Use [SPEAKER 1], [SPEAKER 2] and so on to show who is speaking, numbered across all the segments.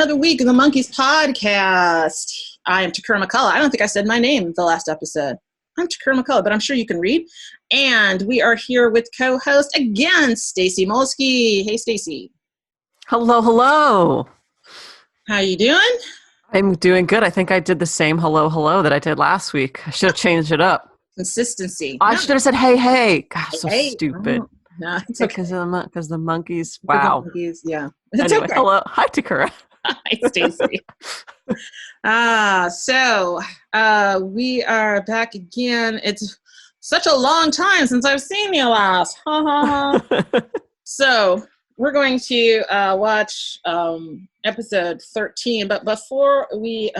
[SPEAKER 1] another week of the Monkeys podcast. I am Tekurah McCullough. I don't think I said my name the last episode. I'm Tekurah McCullough, but I'm sure you can read. And we are here with co-host again, Stacey Molski. Hey, Stacey.
[SPEAKER 2] Hello, hello.
[SPEAKER 1] How you doing?
[SPEAKER 2] I'm doing good. I think I did the same hello that I did last week. I should have changed it up.
[SPEAKER 1] Consistency.
[SPEAKER 2] I should have said hey. Gosh, so
[SPEAKER 1] Hey.
[SPEAKER 2] stupid.
[SPEAKER 1] Oh, no, it's okay.
[SPEAKER 2] Because the monkeys. Wow.
[SPEAKER 1] The monkeys, yeah. It's
[SPEAKER 2] anyway,
[SPEAKER 1] okay.
[SPEAKER 2] hello. Hi, Tekurah.
[SPEAKER 1] Hi, Stacey. We are back again. It's such a long time since I've seen you last. So we're going to watch episode 13. But before we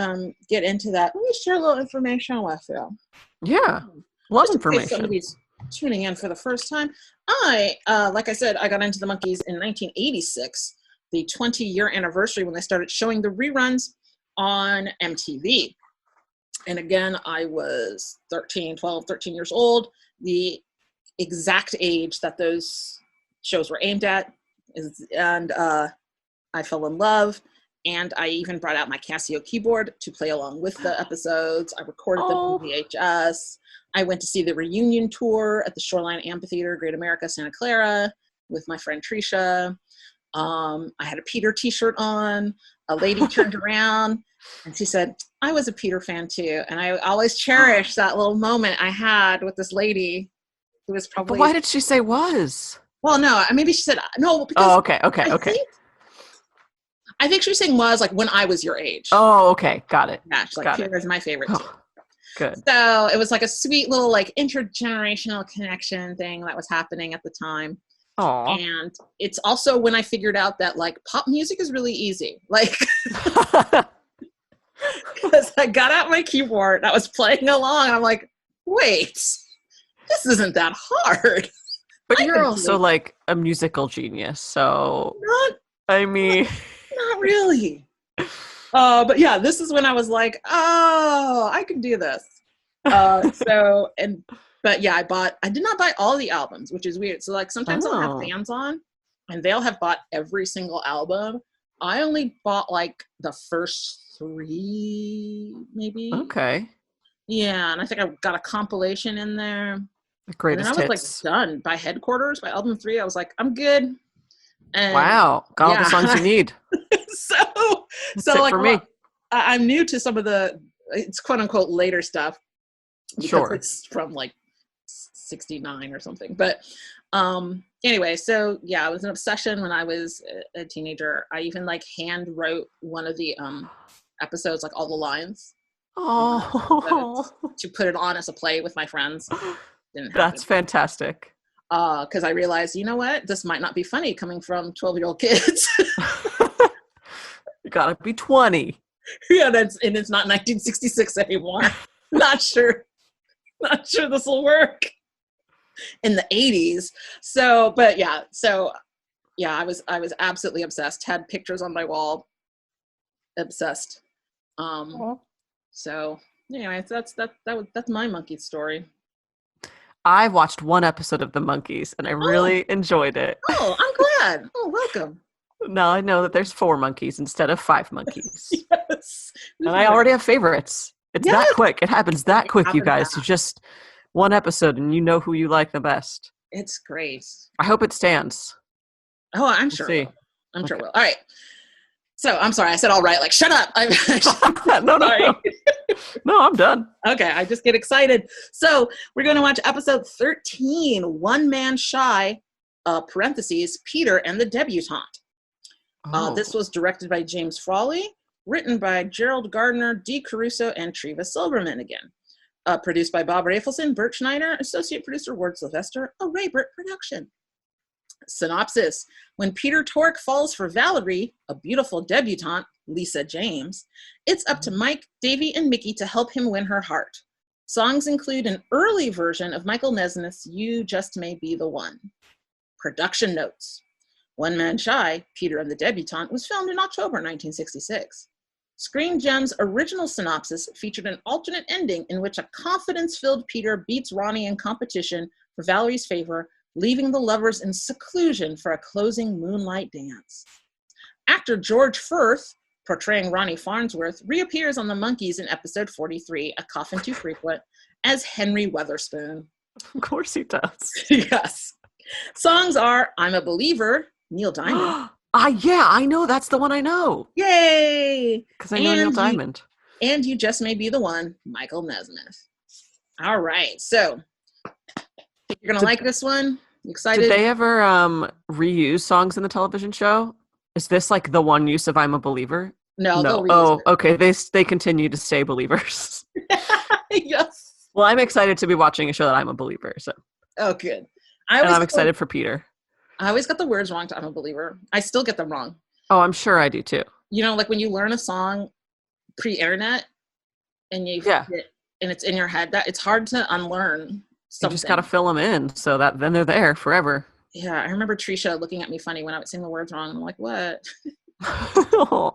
[SPEAKER 1] get into that, let me share a little information with you.
[SPEAKER 2] Yeah. Love
[SPEAKER 1] just
[SPEAKER 2] information.
[SPEAKER 1] In case somebody's tuning in for the first time. Like I said, I got into the Monkeys in 1986, the 20-year anniversary when they started showing the reruns on MTV. And again, I was 13 years old, the exact age that those shows were aimed at. And I fell in love. And I even brought out my Casio keyboard to play along with the episodes. I recorded them on VHS. I went to see the reunion tour at the Shoreline Amphitheater, Great America, Santa Clara, with my friend Tricia. I had a Peter t-shirt on. A lady turned around and she said, I was a Peter fan too. And I always cherish that little moment I had with this lady who was probably...
[SPEAKER 2] But why did she say was?
[SPEAKER 1] Well, no, maybe she said no. Because
[SPEAKER 2] okay.
[SPEAKER 1] I think she was saying was like when I was your age.
[SPEAKER 2] Oh, okay. Got it.
[SPEAKER 1] Yeah, she's like, Peter is my favorite too.
[SPEAKER 2] Good.
[SPEAKER 1] So it was like a sweet little like intergenerational connection thing that was happening at the time.
[SPEAKER 2] Aww.
[SPEAKER 1] And it's also when I figured out that like pop music is really easy. Like, because I got out my keyboard, I was playing along, and I'm like, wait, this isn't that hard.
[SPEAKER 2] But you're also like a musical genius, so
[SPEAKER 1] not really. But yeah, this is when I was like, oh, I can do this. But yeah, I did not buy all the albums, which is weird. So like sometimes I'll have fans on and they'll have bought every single album. I only bought like the first 3, maybe.
[SPEAKER 2] Okay.
[SPEAKER 1] Yeah, and I think I got a compilation in there.
[SPEAKER 2] The greatest
[SPEAKER 1] and I was
[SPEAKER 2] hits.
[SPEAKER 1] Like done by Headquarters, by album 3. I was like, I'm good. And
[SPEAKER 2] wow, got all the songs you need.
[SPEAKER 1] so like
[SPEAKER 2] for me.
[SPEAKER 1] I'm new to some of it's quote unquote later stuff. Because it's from like 69 or something. But anyway, so yeah, it was an obsession when I was a teenager. I even like hand wrote one of the episodes, like all the lines. To put it on as a play with my friends.
[SPEAKER 2] That's fantastic.
[SPEAKER 1] Because I realized, you know what? This might not be funny coming from 12-year-old kids.
[SPEAKER 2] You gotta be 20.
[SPEAKER 1] Yeah, it's not 1966 anymore. Not sure this will work in the 80s. So I was absolutely obsessed. Had pictures on my wall. Obsessed. So anyway, that's my monkey story.
[SPEAKER 2] I watched one episode of The Monkeys and I really enjoyed it.
[SPEAKER 1] Oh, I'm glad. Oh, welcome.
[SPEAKER 2] Now I know that there's 4 monkeys instead of 5 monkeys.
[SPEAKER 1] Yes.
[SPEAKER 2] And I already have favorites. It's that quick. It happens that quick, you guys. You just one episode and you know who you like the best.
[SPEAKER 1] It's great.
[SPEAKER 2] I hope it stands.
[SPEAKER 1] Oh, I'm sure. I'm sure it will. All right. So I'm sorry. I said all right. Like, shut up.
[SPEAKER 2] No. No, I'm done.
[SPEAKER 1] Okay. I just get excited. So we're going to watch episode 13, One Man Shy, parentheses, Peter and the Debutante. This was directed by James Frawley. Written by Gerald Gardner, Dee Caruso, and Treva Silverman again. Produced by Bob Rafelson, Bert Schneider, Associate Producer Ward Sylvester, a Raybert production. Synopsis. When Peter Tork falls for Valerie, a beautiful debutante, Lisa James, it's up to Mike, Davey, and Mickey to help him win her heart. Songs include an early version of Michael Nesmith's You Just May Be the One. Production notes. One Man Shy, Peter and the Debutante, was filmed in October 1966. Screen Gem's original synopsis featured an alternate ending in which a confidence-filled Peter beats Ronnie in competition for Valerie's favor, leaving the lovers in seclusion for a closing moonlight dance. Actor George Furth, portraying Ronnie Farnsworth, reappears on the Monkees in episode 43, A Coffin Too Frequent, as Henry Weatherspoon.
[SPEAKER 2] Of course he does.
[SPEAKER 1] Yes. Songs are I'm a Believer, Neil Diamond.
[SPEAKER 2] Yeah, I know. That's the one I know.
[SPEAKER 1] Yay!
[SPEAKER 2] Because I know Neil Diamond.
[SPEAKER 1] And You Just May Be the One, Michael Nesmith. All right. So, you're going to like this one? You excited?
[SPEAKER 2] Did they ever reuse songs in the television show? Is this like the one use of I'm a Believer?
[SPEAKER 1] No.
[SPEAKER 2] Oh, okay. They continue to stay believers.
[SPEAKER 1] Yes.
[SPEAKER 2] Well, I'm excited to be watching a show that I'm a believer. So.
[SPEAKER 1] Oh, good.
[SPEAKER 2] I'm excited for Peter.
[SPEAKER 1] I always got the words wrong to I'm a Believer. I still get them wrong.
[SPEAKER 2] Oh, I'm sure I do too.
[SPEAKER 1] You know, like when you learn a song pre-internet and and it's in your head, that it's hard to unlearn something.
[SPEAKER 2] You just got to fill them in so that then they're there forever.
[SPEAKER 1] Yeah, I remember Trisha looking at me funny when I would sing the words wrong. I'm like, what? Hi,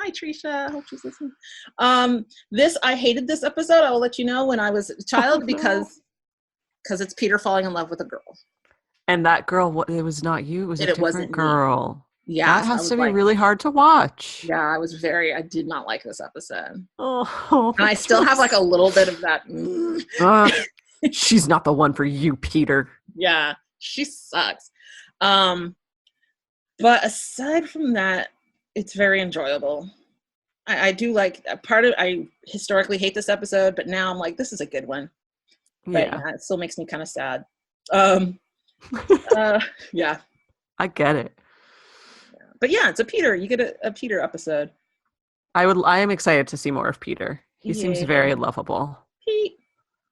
[SPEAKER 1] Trisha. I hope she's listening. I hated this episode. I will let you know when I was a child because it's Peter falling in love with a girl.
[SPEAKER 2] And that girl, it was not you. It was a different girl.
[SPEAKER 1] Yeah.
[SPEAKER 2] That has to be really hard to watch.
[SPEAKER 1] Yeah, I did not like this episode.
[SPEAKER 2] Oh.
[SPEAKER 1] And I still have like a little bit of that.
[SPEAKER 2] She's not the one for you, Peter.
[SPEAKER 1] Yeah, she sucks. But aside from that, it's very enjoyable. I do like I historically hate this episode, but now I'm like, this is a good one. But yeah, it still makes me kind of sad. Yeah.
[SPEAKER 2] I get it.
[SPEAKER 1] But yeah, it's a Peter. You get a Peter episode.
[SPEAKER 2] I am excited to see more of Peter. He seems very lovable.
[SPEAKER 1] Pete.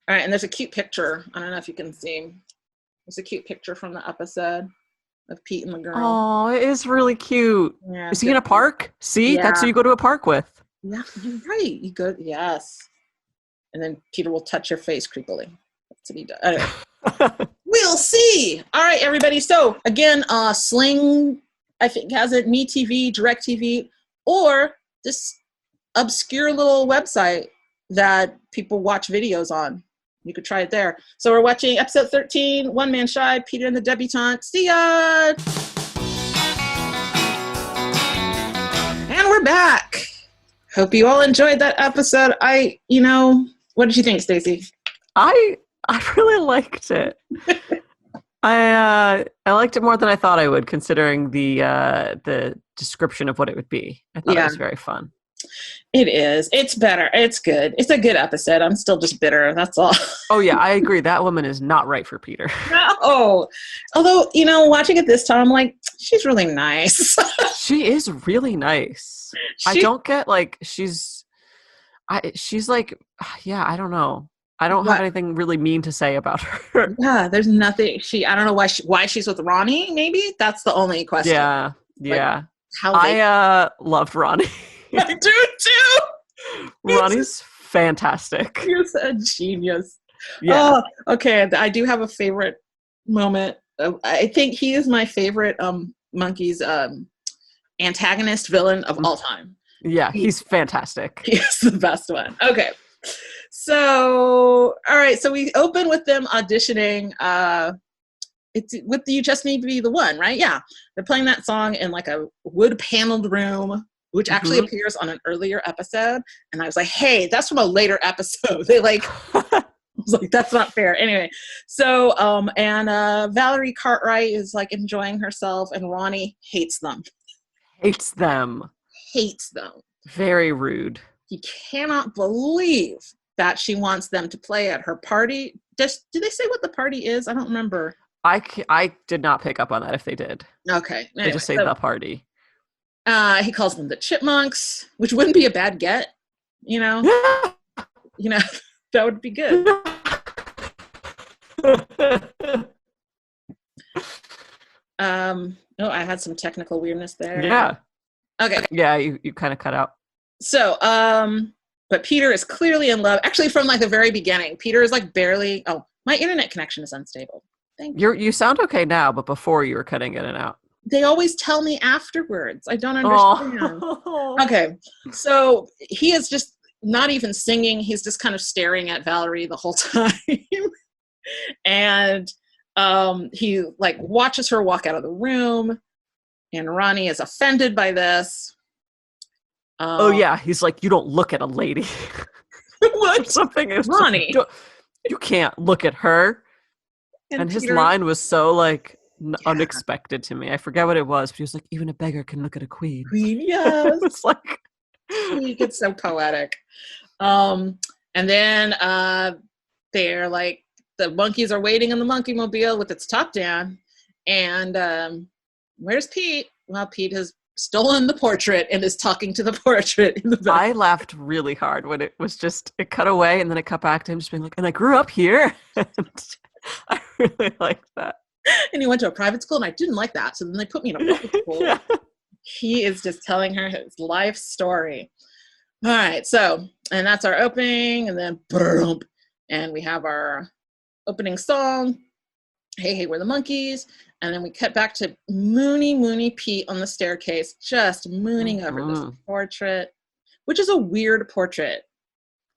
[SPEAKER 1] All right, and there's a cute picture. I don't know if you can see. There's a cute picture from the episode of Pete and the girl.
[SPEAKER 2] Oh, it is really cute.
[SPEAKER 1] Yeah,
[SPEAKER 2] is he in a park? See, that's who you go to a park with.
[SPEAKER 1] Yeah, you're right. You go, yes. And then Peter will touch your face creepily. That's what he does. Anyway. We'll see. All right, everybody. So again, Sling, I think, has it, MeTV, DirecTV, or this obscure little website that people watch videos on. You could try it there. So we're watching episode 13, One Man Shy, Peter and the Debutante. See ya! And we're back. Hope you all enjoyed that episode. What did you think, Stacey?
[SPEAKER 2] I really liked it. I liked it more than I thought I would, considering the description of what it would be. I thought it was very fun.
[SPEAKER 1] It is. It's better. It's good. It's a good episode. I'm still just bitter. That's all.
[SPEAKER 2] Oh, yeah. I agree. That woman is not right for Peter.
[SPEAKER 1] No. Although, watching it this time, I'm like, she's really nice.
[SPEAKER 2] She is really nice. I don't get, like, she's like, yeah, I don't know. I don't have anything really mean to say about her.
[SPEAKER 1] Yeah, there's nothing. I don't know why she's with Ronnie, maybe? That's the only question.
[SPEAKER 2] Yeah, yeah.
[SPEAKER 1] Like,
[SPEAKER 2] I loved Ronnie.
[SPEAKER 1] I do too.
[SPEAKER 2] Ronnie's fantastic.
[SPEAKER 1] He's a genius.
[SPEAKER 2] Yeah.
[SPEAKER 1] Oh, okay, I do have a favorite moment. I think he is my favorite Monkees antagonist villain of all time.
[SPEAKER 2] Yeah, he's fantastic.
[SPEAKER 1] He's the best one. Okay. So, all right. So we open with them auditioning. It's with You Just Need to Be the One, right? Yeah. They're playing that song in like a wood paneled room, which actually appears on an earlier episode. And I was like, hey, that's from a later episode. They I was like, that's not fair. Anyway. So, Valerie Cartwright is like enjoying herself and Ronnie hates them.
[SPEAKER 2] Hates them.
[SPEAKER 1] Very
[SPEAKER 2] rude.
[SPEAKER 1] He cannot believe that she wants them to play at her party. Did they say what the party is? I don't remember.
[SPEAKER 2] I did not pick up on that if they did.
[SPEAKER 1] Okay. Anyway,
[SPEAKER 2] they just say the party.
[SPEAKER 1] He calls them the Chipmunks, which wouldn't be a bad get.
[SPEAKER 2] Yeah.
[SPEAKER 1] That would be good. I had some technical weirdness there.
[SPEAKER 2] Yeah.
[SPEAKER 1] Okay.
[SPEAKER 2] Yeah, you kind of cut out.
[SPEAKER 1] So, but Peter is clearly in love. Actually, from like the very beginning, Peter is like barely. Oh, my internet connection is unstable. Thank you.
[SPEAKER 2] You sound okay now, but before you were cutting in and out.
[SPEAKER 1] They always tell me afterwards. I don't understand. Oh. Okay, so he is just not even singing. He's just kind of staring at Valerie the whole time, and he like watches her walk out of the room, and Ronnie is offended by this.
[SPEAKER 2] Oh yeah, he's like, you don't look at a lady.
[SPEAKER 1] What?
[SPEAKER 2] Something is
[SPEAKER 1] Ronnie.
[SPEAKER 2] You can't look at her. And his line was so like unexpected to me. I forget what it was, but he was like, even a beggar can look at a queen.
[SPEAKER 1] Queen, yes.
[SPEAKER 2] It's like
[SPEAKER 1] he gets so poetic. And then they're like, the monkeys are waiting in the monkey mobile with its top down. And where's Pete? Well, Pete has stolen the portrait and is talking to the portrait in the back.
[SPEAKER 2] I laughed really hard when it cut away and then it cut back to him just being like, and I grew up here. I really liked that.
[SPEAKER 1] And he went to a private school and I didn't like that. So then they put me in a public school. Yeah. He is just telling her his life story. All right. So, and that's our opening. And then boom. And we have our opening song. Hey, hey, we're the monkeys. And then we cut back to Moony Pete on the staircase, just mooning over this portrait, which is a weird portrait.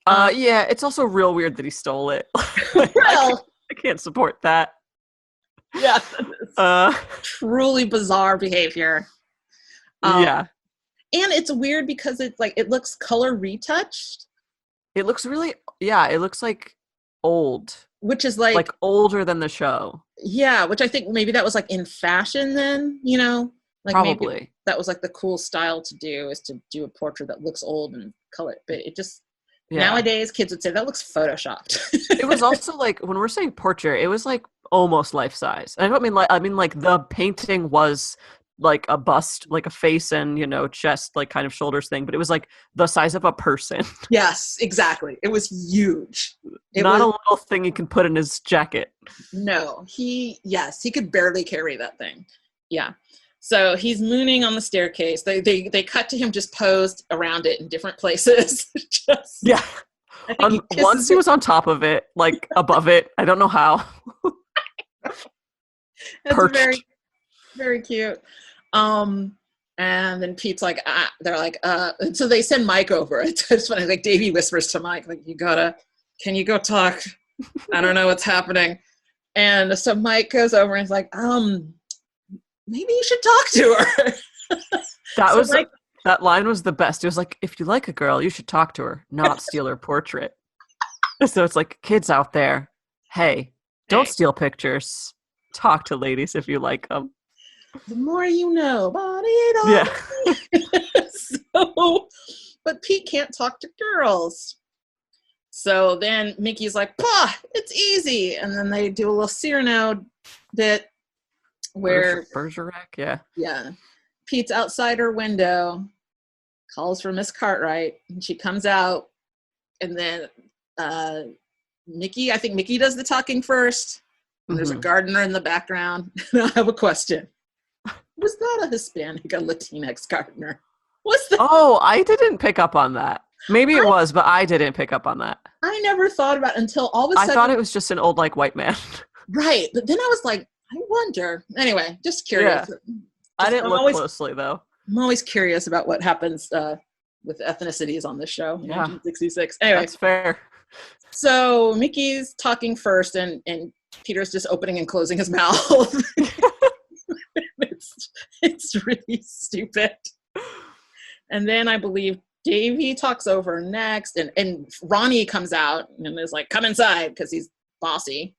[SPEAKER 2] Yeah, it's also real weird that he stole it. Well, I can't support that.
[SPEAKER 1] Yeah, truly bizarre behavior.
[SPEAKER 2] Yeah,
[SPEAKER 1] and it's weird because it's like it looks color retouched.
[SPEAKER 2] It looks really, it looks like old,
[SPEAKER 1] which is like
[SPEAKER 2] older than the show.
[SPEAKER 1] Yeah, which I think maybe that was like in fashion then, you know, like
[SPEAKER 2] probably
[SPEAKER 1] maybe that was like the cool style to do, is to do a portrait that looks old and color. But it just nowadays kids would say that looks photoshopped.
[SPEAKER 2] It was also like, when we're saying portrait, it was like almost life size. I don't mean like, I mean like the painting was like a bust, like a face and, you know, chest, like kind of shoulders thing, but it was like the size of a person.
[SPEAKER 1] Yes, exactly. It was huge.
[SPEAKER 2] Not a little thing you can put in his jacket.
[SPEAKER 1] No, he could barely carry that thing. Yeah. So he's mooning on the staircase. They cut to him just posed around it in different places.
[SPEAKER 2] Once he was on top of it, like above it. I don't know how.
[SPEAKER 1] That's very, very cute. And then Pete's like, they're like, and so they send Mike over. It's funny, like Davey whispers to Mike, like, can you go talk? I don't know what's happening. And so Mike goes over and is like, maybe you should talk to her.
[SPEAKER 2] That line was the best. It was like, if you like a girl, you should talk to her, not steal her portrait. So it's like, kids out there, hey, don't steal pictures. Talk to ladies if you like them.
[SPEAKER 1] The more you know, but Pete can't talk to girls. So then Mickey's like, "Pah, it's easy." And then they do a little Cyrano bit where
[SPEAKER 2] Bergerac,
[SPEAKER 1] yeah. Pete's outside her window, calls for Miss Cartwright, and she comes out, and then I think Mickey does the talking first. And there's a gardener in the background. I have a question. Was that a Hispanic, a Latinx gardener? What's that?
[SPEAKER 2] Oh, I didn't pick up on that. Maybe it was, but I didn't pick up on that.
[SPEAKER 1] I never thought about it until all of a sudden.
[SPEAKER 2] I thought it was just an old, like, white man.
[SPEAKER 1] Right. But then I was like, I wonder. Anyway, just curious.
[SPEAKER 2] Yeah. I didn't look closely, though.
[SPEAKER 1] I'm always curious about what happens with ethnicities on this show in 1966. Anyway.
[SPEAKER 2] That's fair.
[SPEAKER 1] So Mickey's talking first, and Peter's just opening and closing his mouth. It's really stupid. And then I believe Davey talks over next, and Ronnie comes out and is like, "Come inside," because he's bossy.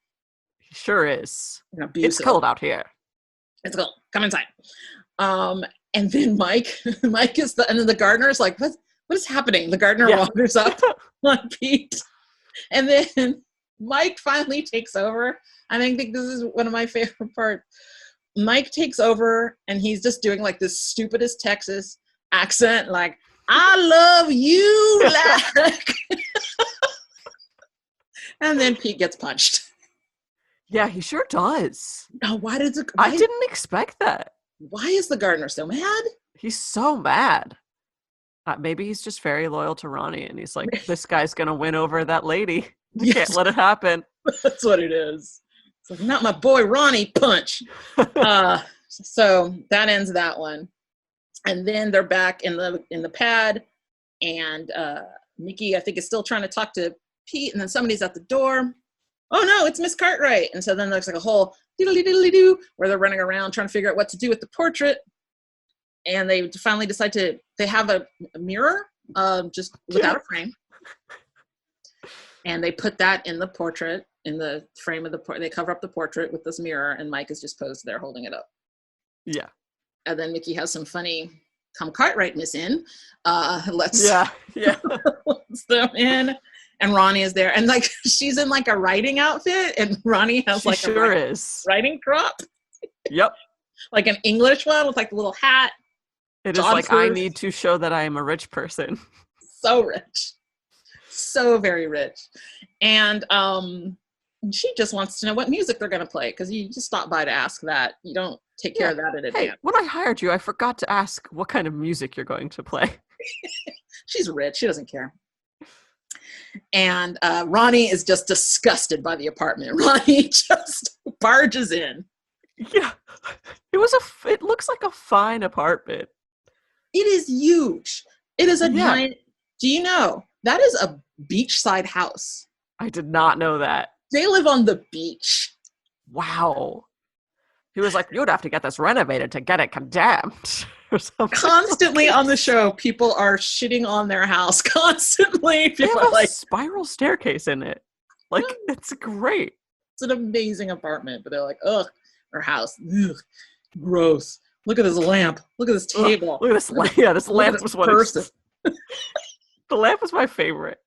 [SPEAKER 2] He sure is. It's cold out here.
[SPEAKER 1] It's cold. Come inside. And then Mike is and then the gardener is like, what is happening? The gardener wanders up on Pete. And then Mike finally takes over. I think this is one of my favorite parts. Mike takes over, and he's just doing like this stupidest Texas accent, like, "I love you," like. And then Pete gets punched.
[SPEAKER 2] Yeah, he sure does.
[SPEAKER 1] Oh,
[SPEAKER 2] I didn't expect that.
[SPEAKER 1] Why is the gardener so mad?
[SPEAKER 2] He's so mad. Maybe he's just very loyal to Ronnie, and he's like, this guy's going to win over that lady. I can't let it happen.
[SPEAKER 1] That's what it is. It's like, not my boy Ronnie, punch. So that ends that one. And then they're back in the pad, and Mickey, I think, is still trying to talk to Pete, and then somebody's at the door. Oh no, it's Miss Cartwright. And so then there's like a whole diddly-diddly-doo where they're running around trying to figure out what to do with the portrait. And they finally decide they have a mirror, just without a frame. And they put that in the portrait, in the frame of they cover up the portrait with this mirror, and Mike is just posed there holding it up.
[SPEAKER 2] Yeah.
[SPEAKER 1] And then Mickey has some funny, come Cartwright miss in. Let's them in. And Ronnie is there. And like, she's in like a writing outfit, and Ronnie has like a writing crop.
[SPEAKER 2] Yep.
[SPEAKER 1] Like an English one with like a little hat.
[SPEAKER 2] It is like, I need to show that I am a rich person.
[SPEAKER 1] So rich. So very rich. And she just wants to know what music they're going to play, because you just stop by to ask that. You don't take care of that in advance.
[SPEAKER 2] Hey, when I hired you, I forgot to ask what kind of music you're going to play.
[SPEAKER 1] She's rich. She doesn't care. And Ronnie is just disgusted by the apartment. Ronnie just barges in.
[SPEAKER 2] Yeah. It looks like a fine apartment.
[SPEAKER 1] It is huge. It is a giant. Do you know that is a beachside house?
[SPEAKER 2] I did not know that.
[SPEAKER 1] They live on the beach.
[SPEAKER 2] Wow. He was like, you'd have to get this renovated to get it condemned. Or something.
[SPEAKER 1] Constantly on the show, people are shitting on their house. Constantly. People
[SPEAKER 2] have
[SPEAKER 1] are like,
[SPEAKER 2] spiral staircase in it. Like, it's great.
[SPEAKER 1] It's an amazing apartment, but they're like, ugh, our house. Ugh, gross. Look at this lamp. Look at this table.
[SPEAKER 2] Look at this lamp. Yeah, this lamp was one. The lamp was my favorite.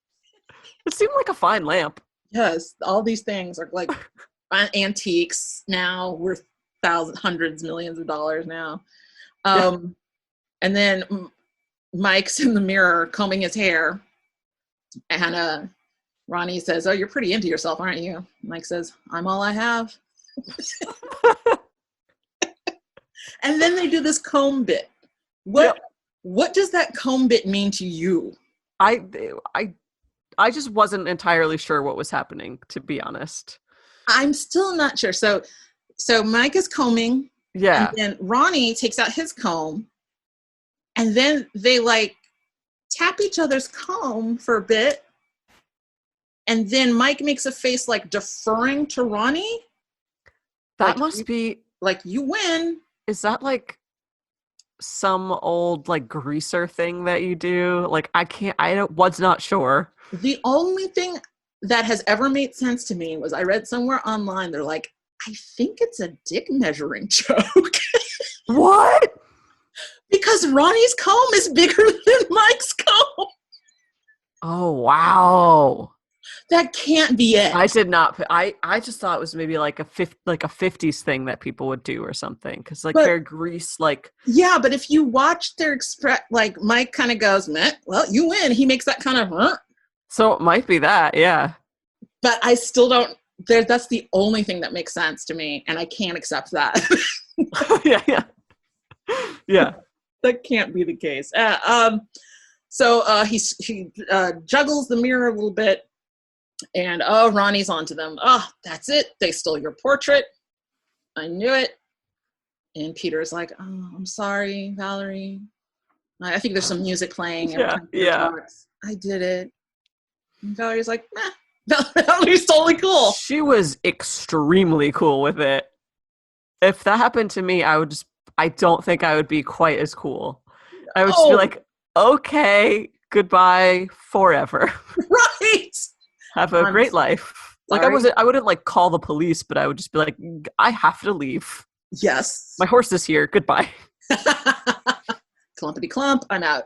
[SPEAKER 2] It seemed like a fine lamp.
[SPEAKER 1] Yes, all these things are like antiques now, worth hundreds, millions of dollars now. And then Mike's in the mirror combing his hair, and Ronnie says, "Oh, you're pretty into yourself, aren't you?" Mike says, "I'm all I have." And then they do this comb bit. What does that comb bit mean to you?
[SPEAKER 2] I just wasn't entirely sure what was happening, to be honest.
[SPEAKER 1] I'm still not sure. So Mike is combing.
[SPEAKER 2] Yeah.
[SPEAKER 1] And then Ronnie takes out his comb. And then they like tap each other's comb for a bit. And then Mike makes a face like deferring to Ronnie.
[SPEAKER 2] That
[SPEAKER 1] like,
[SPEAKER 2] must be
[SPEAKER 1] like, you win.
[SPEAKER 2] Is that like some old like greaser thing that you do? Like, I was not sure.
[SPEAKER 1] The only thing that has ever made sense to me was I read somewhere online, they're like, I think it's a dick measuring joke.
[SPEAKER 2] What?
[SPEAKER 1] Because Ronnie's comb is bigger than Mike's comb.
[SPEAKER 2] Oh, wow.
[SPEAKER 1] That can't be it.
[SPEAKER 2] I did not. I just thought it was maybe like a 50s thing that people would do or something. Because like their grease, like.
[SPEAKER 1] Yeah, but if you watch their express, like Mike kind of goes, meh, well, you win. He makes that kind of, huh?
[SPEAKER 2] So it might be that, yeah. But
[SPEAKER 1] I still don't. That's the only thing that makes sense to me, and I can't accept that. Yeah. That can't be the case. So he juggles the mirror a little bit, and Ronnie's onto them. Oh, that's it. They stole your portrait. I knew it. And Peter's like, oh, I'm sorry, Valerie. I think there's some music playing.
[SPEAKER 2] Yeah.
[SPEAKER 1] I did it. And Valerie's like, Valerie's totally cool.
[SPEAKER 2] She was extremely cool with it. If that happened to me, I don't think I would be quite as cool. I would just be like, okay, goodbye forever.
[SPEAKER 1] Right.
[SPEAKER 2] Have a great life. Like I wouldn't like call the police, but I would just be like, I have to leave.
[SPEAKER 1] Yes.
[SPEAKER 2] My horse is here. Goodbye.
[SPEAKER 1] Clumpity clump. I'm out.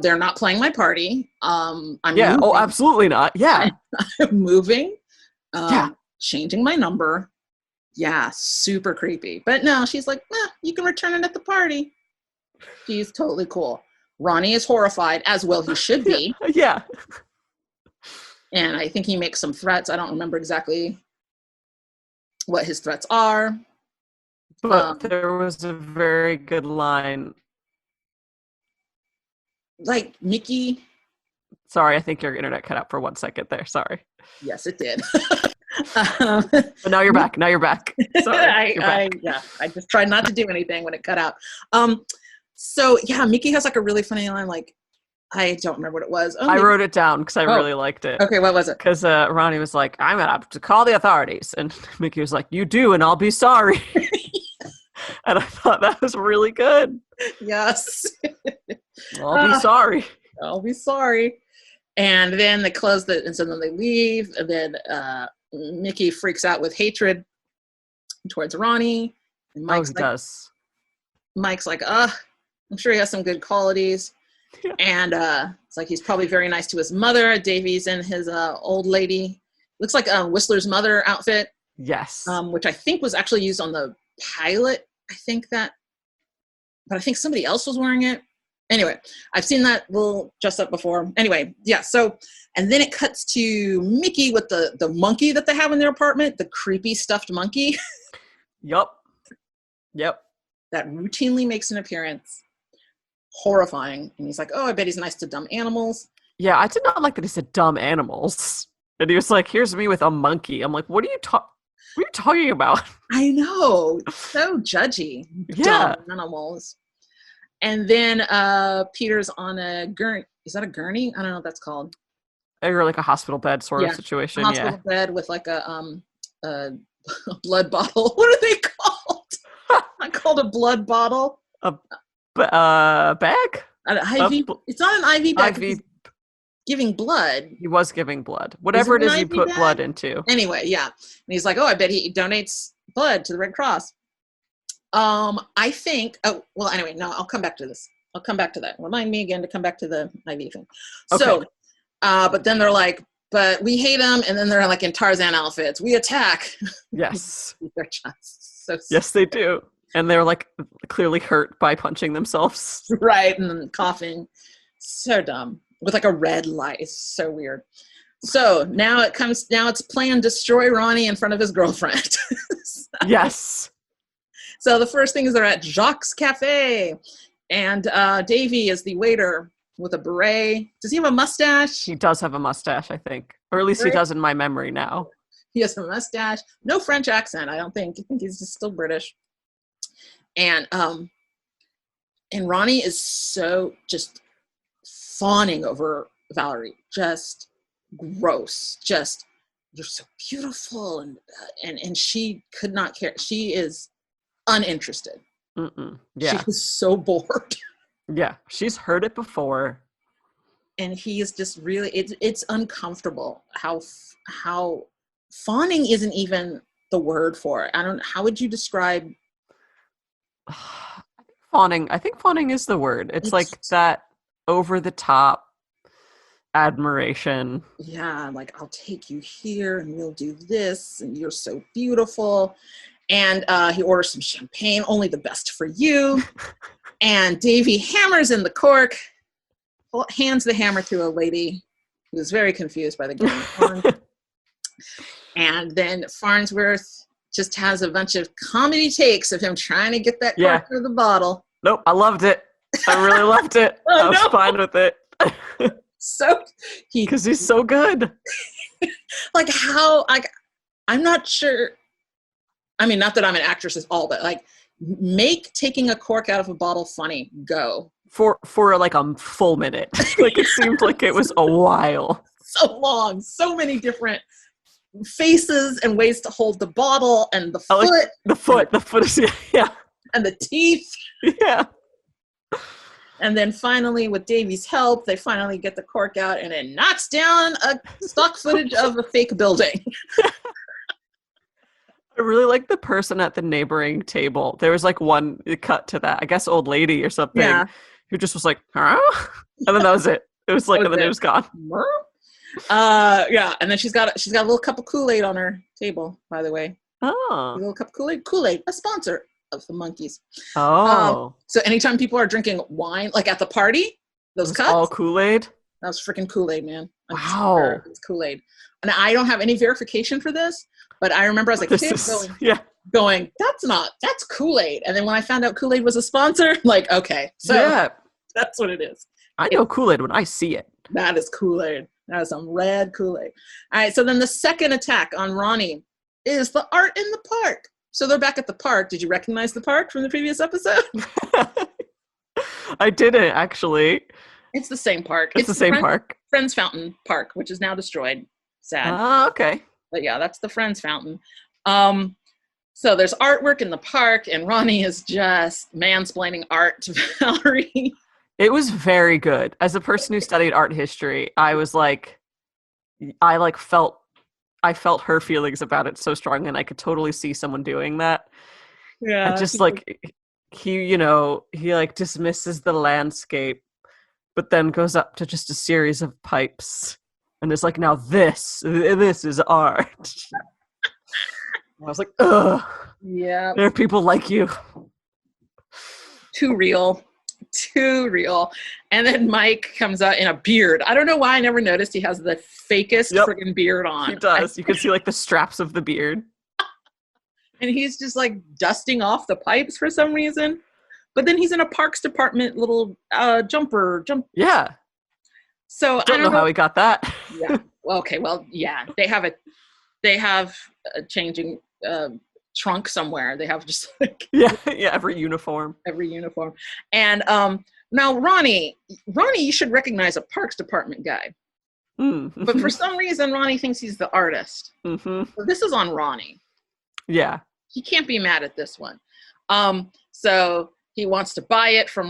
[SPEAKER 1] They're not playing my party. I'm
[SPEAKER 2] moving. Oh, absolutely not. Yeah.
[SPEAKER 1] I'm moving. Changing my number. Yeah, super creepy. But no, she's like, you can return it at the party. She's totally cool. Ronnie is horrified, as well he should be.
[SPEAKER 2] Yeah.
[SPEAKER 1] And I think he makes some threats. I don't remember exactly what his threats are.
[SPEAKER 2] But there was a very good line.
[SPEAKER 1] Like, Mickey.
[SPEAKER 2] Sorry, I think your internet cut out for 1 second there. Sorry.
[SPEAKER 1] Yes, it did.
[SPEAKER 2] But now you're back. Sorry.
[SPEAKER 1] I just tried not to do anything when it cut out. So yeah, Mickey has like a really funny line. Like, I don't remember what it was.
[SPEAKER 2] I wrote it down because I really liked it.
[SPEAKER 1] Okay, what was it?
[SPEAKER 2] Because Ronnie was like, I'm gonna have to call the authorities, and Mickey was like, you do, and I'll be sorry. And I thought that was really good.
[SPEAKER 1] Yes.
[SPEAKER 2] I'll be sorry.
[SPEAKER 1] I'll be sorry. And then they close and so then they leave. And then Mickey freaks out with hatred towards Ronnie. And
[SPEAKER 2] He does.
[SPEAKER 1] Mike's like, I'm sure he has some good qualities. Yeah. And it's like he's probably very nice to his mother. Davy's in his old lady. Looks like Whistler's mother outfit.
[SPEAKER 2] Yes.
[SPEAKER 1] Which I think was actually used on the pilot. But I think somebody else was wearing it. Anyway, I've seen that little dress up before. Anyway, yeah. So, and then it cuts to Mickey with the monkey that they have in their apartment, the creepy stuffed monkey.
[SPEAKER 2] Yep.
[SPEAKER 1] That routinely makes an appearance. Horrifying. And he's like, I bet he's nice to dumb animals.
[SPEAKER 2] Yeah, I did not like that he said dumb animals. And he was like, here's me with a monkey. I'm like, what are you talking about? I
[SPEAKER 1] know. So judgy.
[SPEAKER 2] Yeah.
[SPEAKER 1] Dumb animals. And then Peter's on a gurney. Is that a gurney? I don't know what that's called.
[SPEAKER 2] Or like a hospital bed sort of situation.
[SPEAKER 1] A hospital bed with like a blood bottle. What are they called? Not called a blood bottle.
[SPEAKER 2] A bag?
[SPEAKER 1] An IV. It's not an IV bag.
[SPEAKER 2] IV.
[SPEAKER 1] Giving blood.
[SPEAKER 2] He was giving blood. Whatever it is you put blood into.
[SPEAKER 1] Anyway, yeah. And he's like, I bet he donates blood to the Red Cross. I think, anyway, no, I'll come back to this. I'll come back to that. Remind me again to come back to the IV thing. Okay. So, but then they're like, but we hate them. And then they're like in Tarzan outfits. We attack.
[SPEAKER 2] Yes.
[SPEAKER 1] They're just so
[SPEAKER 2] yes, they do. And they're like clearly hurt by punching themselves.
[SPEAKER 1] Right. And then coughing. So dumb. With like a red light. It's so weird. So now it's plan destroy Ronnie in front of his girlfriend.
[SPEAKER 2] Yes.
[SPEAKER 1] So the first thing is they're at Jacques Cafe. And Davy is the waiter with a beret. Does he have a mustache?
[SPEAKER 2] He does have a mustache, I think. Or at least he does in my memory now.
[SPEAKER 1] He has a mustache. No French accent, I don't think. I think he's just still British. And Ronnie is so just fawning over Valerie. Just gross. Just, you're so beautiful. And she could not care. She is uninterested.
[SPEAKER 2] Yeah.
[SPEAKER 1] She was so bored.
[SPEAKER 2] Yeah. She's heard it before.
[SPEAKER 1] And he is just really, it's uncomfortable how fawning isn't even the word for it. How would you describe?
[SPEAKER 2] I think fawning is the word. It's like that over the top admiration.
[SPEAKER 1] Yeah, like I'll take you here and we'll do this and you're so beautiful. And he orders some champagne, only the best for you. And Davy hammers in the cork, hands the hammer to a lady who is very confused by the game. And then Farnsworth just has a bunch of comedy takes of him trying to get that cork through the bottle.
[SPEAKER 2] Nope, I loved it. I really loved it. I was fine with it. Because he's so good.
[SPEAKER 1] Like how, I'm not sure. I mean, not that I'm an actress at all, but like make taking a cork out of a bottle funny. Go.
[SPEAKER 2] For like a full minute. Like it seemed like it was a while.
[SPEAKER 1] So long. So many different faces and ways to hold the bottle and the foot.
[SPEAKER 2] Like the foot is, yeah.
[SPEAKER 1] And the teeth.
[SPEAKER 2] Yeah.
[SPEAKER 1] And then finally, with Davy's help, they finally get the cork out and it knocks down a stock footage of a fake building.
[SPEAKER 2] I really like the person at the neighboring table. There was like one cut to that, I guess old lady or something, who just was like, huh? And then that was it. It was like, and then it was gone.
[SPEAKER 1] Yeah, and then she's got a little cup of Kool-Aid on her table, by the way.
[SPEAKER 2] Oh.
[SPEAKER 1] A little cup of Kool-Aid, a sponsor of the Monkeys.
[SPEAKER 2] Oh.
[SPEAKER 1] So anytime people are drinking wine, like at the party, those cups.
[SPEAKER 2] All Kool-Aid?
[SPEAKER 1] That was freaking Kool-Aid, man.
[SPEAKER 2] Wow.
[SPEAKER 1] It's Kool-Aid. And I don't have any verification for this, but I remember as a kid going, that's Kool-Aid. And then when I found out Kool-Aid was a sponsor, I'm like, okay, so that's what it is.
[SPEAKER 2] I know Kool-Aid when I see it.
[SPEAKER 1] That is Kool-Aid. That is some red Kool-Aid. All right, so then the second attack on Ronnie is the art in the park. So they're back at the park. Did you recognize the park from the previous episode?
[SPEAKER 2] I didn't, actually.
[SPEAKER 1] It's the same park.
[SPEAKER 2] It's the same park.
[SPEAKER 1] Friends Fountain Park, which is now destroyed. Sad.
[SPEAKER 2] Okay.
[SPEAKER 1] But yeah, that's the Friends Fountain. So there's artwork in the park, and Ronnie is just mansplaining art to Valerie.
[SPEAKER 2] It was very good. As a person who studied art history, I was like, I felt her feelings about it so strong, and I could totally see someone doing that.
[SPEAKER 1] Yeah.
[SPEAKER 2] And just like he like dismisses the landscape, but then goes up to just a series of pipes, and is like, now this is art. I was like, ugh.
[SPEAKER 1] Yeah.
[SPEAKER 2] There are people like you.
[SPEAKER 1] Too real. And then Mike comes out in a beard. I don't know why I never noticed he has the fakest friggin' beard on.
[SPEAKER 2] He does. You can see like the straps of the beard.
[SPEAKER 1] And he's just like dusting off the pipes for some reason. But then he's in a Parks Department little jump.
[SPEAKER 2] Yeah.
[SPEAKER 1] So
[SPEAKER 2] I don't know how he got that.
[SPEAKER 1] Yeah. Okay. Well, yeah. They have a changing trunk somewhere. They have just like
[SPEAKER 2] every uniform.
[SPEAKER 1] And now Ronnie, you should recognize a Parks Department guy.
[SPEAKER 2] Mm-hmm.
[SPEAKER 1] But for some reason, Ronnie thinks he's the artist.
[SPEAKER 2] Mm-hmm.
[SPEAKER 1] So this is on Ronnie.
[SPEAKER 2] Yeah.
[SPEAKER 1] He can't be mad at this one. So he wants to buy it from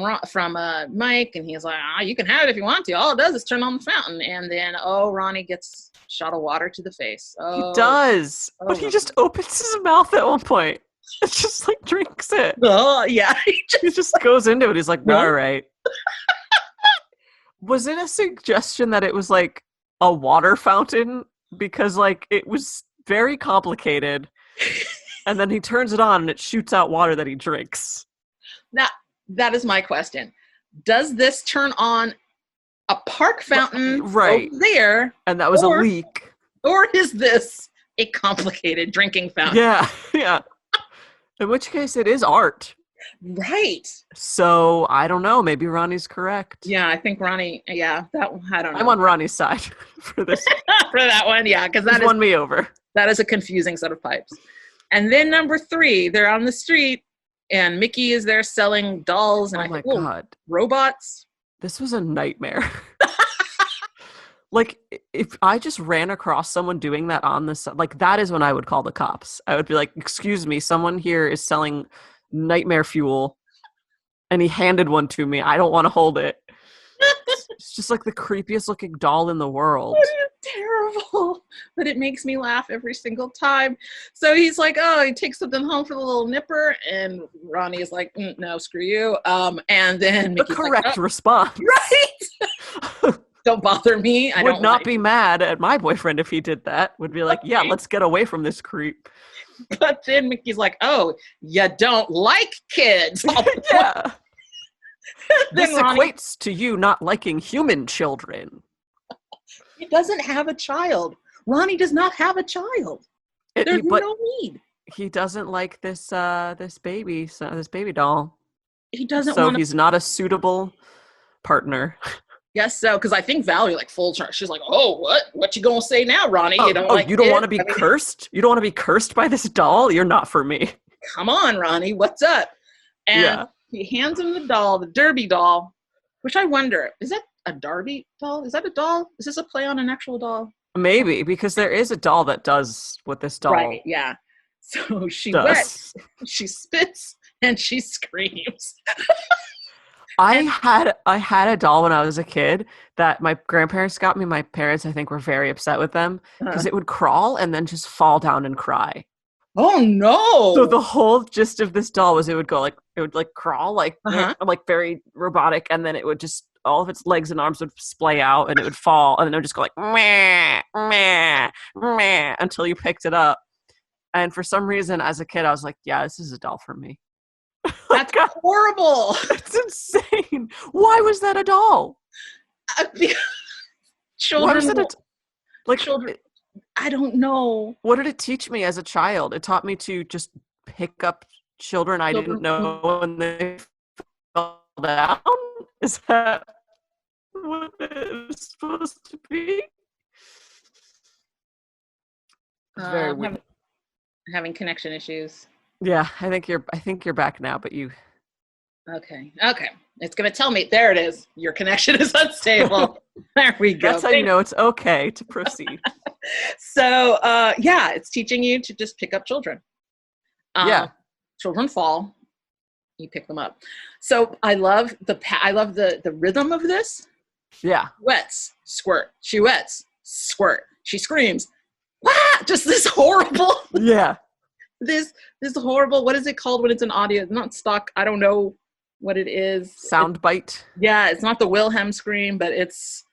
[SPEAKER 1] Mike, and he's like, you can have it if you want to. All it does is turn on the fountain. And then, Ronnie gets a shot of water to the face.
[SPEAKER 2] He does. But he just opens his mouth at one point. It just like drinks it.
[SPEAKER 1] Oh, yeah.
[SPEAKER 2] He just goes into it. He's like, all right. Was it a suggestion that it was like a water fountain? Because like it was very complicated. And then he turns it on and it shoots out water that he drinks. Now,
[SPEAKER 1] that is my question. Does this turn on a park fountain over there?
[SPEAKER 2] And that was a leak.
[SPEAKER 1] Or is this a complicated drinking fountain?
[SPEAKER 2] Yeah. In which case it is art.
[SPEAKER 1] Right.
[SPEAKER 2] So, I don't know. Maybe Ronnie's correct.
[SPEAKER 1] Yeah, I think Ronnie, I don't know.
[SPEAKER 2] I'm on Ronnie's side for this.
[SPEAKER 1] For that one, yeah. Because that
[SPEAKER 2] won me over.
[SPEAKER 1] That is a confusing set of pipes. And then number 3, they're on the street, and Mickey is there selling dolls. And
[SPEAKER 2] my God.
[SPEAKER 1] Robots.
[SPEAKER 2] This was a nightmare. Like, if I just ran across someone doing that on the side, like, that is when I would call the cops. I would be like, excuse me, someone here is selling nightmare fuel, and he handed one to me. I don't want to hold it. It's just like the creepiest looking doll in the world.
[SPEAKER 1] Terrible, but it makes me laugh every single time. So he's like, he takes something home for the little nipper, and Ronnie is like, no, screw you. And then
[SPEAKER 2] the correct response,
[SPEAKER 1] right? Don't bother me. I
[SPEAKER 2] would not be mad at my boyfriend if he did that. Would be like, yeah, let's get away from this creep.
[SPEAKER 1] But then Mickey's like, you don't like kids.
[SPEAKER 2] Yeah. This equates to you not liking human children.
[SPEAKER 1] He doesn't have a child. Ronnie does not have a child. There's no need.
[SPEAKER 2] He doesn't like this baby doll.
[SPEAKER 1] He doesn't.
[SPEAKER 2] So he's not a suitable partner.
[SPEAKER 1] Yes, so because I think Valerie full charge. She's like, what you gonna say now, Ronnie? You don't
[SPEAKER 2] want to be cursed? You don't want to be cursed by this doll? You're not for me.
[SPEAKER 1] Come on, Ronnie, what's up? And he hands him the doll, the Derby doll, which I wonder, is that a Derby doll? Is that a doll? Is this a play on an actual doll?
[SPEAKER 2] Maybe, because there is a doll that does what this doll.
[SPEAKER 1] Right, yeah. So she wets, she spits, and she screams.
[SPEAKER 2] I had a doll when I was a kid that my grandparents got me. My parents, I think, were very upset with them because it would crawl and then just fall down and cry.
[SPEAKER 1] Oh no!
[SPEAKER 2] So the whole gist of this doll was it would crawl like very robotic, and then it would just all of its legs and arms would splay out and it would fall, and then it would just go like meh, meh, meh, until you picked it up. And for some reason, as a kid, I was like, yeah, this is a doll for me.
[SPEAKER 1] That's horrible.
[SPEAKER 2] It's insane. Why was that a doll?
[SPEAKER 1] Children.
[SPEAKER 2] Why was it
[SPEAKER 1] children? I don't know.
[SPEAKER 2] What did it teach me as a child? It taught me to just pick up children I didn't know when they fell down. Is that what it's supposed to be? It's very weird.
[SPEAKER 1] Having connection issues.
[SPEAKER 2] Yeah, I think you're back now, but you.
[SPEAKER 1] Okay. It's gonna tell me. There it is. Your connection is unstable. There we go.
[SPEAKER 2] That's how you know it's okay to proceed.
[SPEAKER 1] So, it's teaching you to just pick up children.
[SPEAKER 2] Yeah.
[SPEAKER 1] Children fall, you pick them up. So I love the rhythm of this.
[SPEAKER 2] Yeah.
[SPEAKER 1] Wets, squirt. She wets, squirt. She screams, "Wah!" Just this horrible.
[SPEAKER 2] Yeah.
[SPEAKER 1] This horrible. What is it called when it's an audio? Not stock. I don't know what it is.
[SPEAKER 2] Soundbite.
[SPEAKER 1] Yeah, it's not the Wilhelm scream, but it's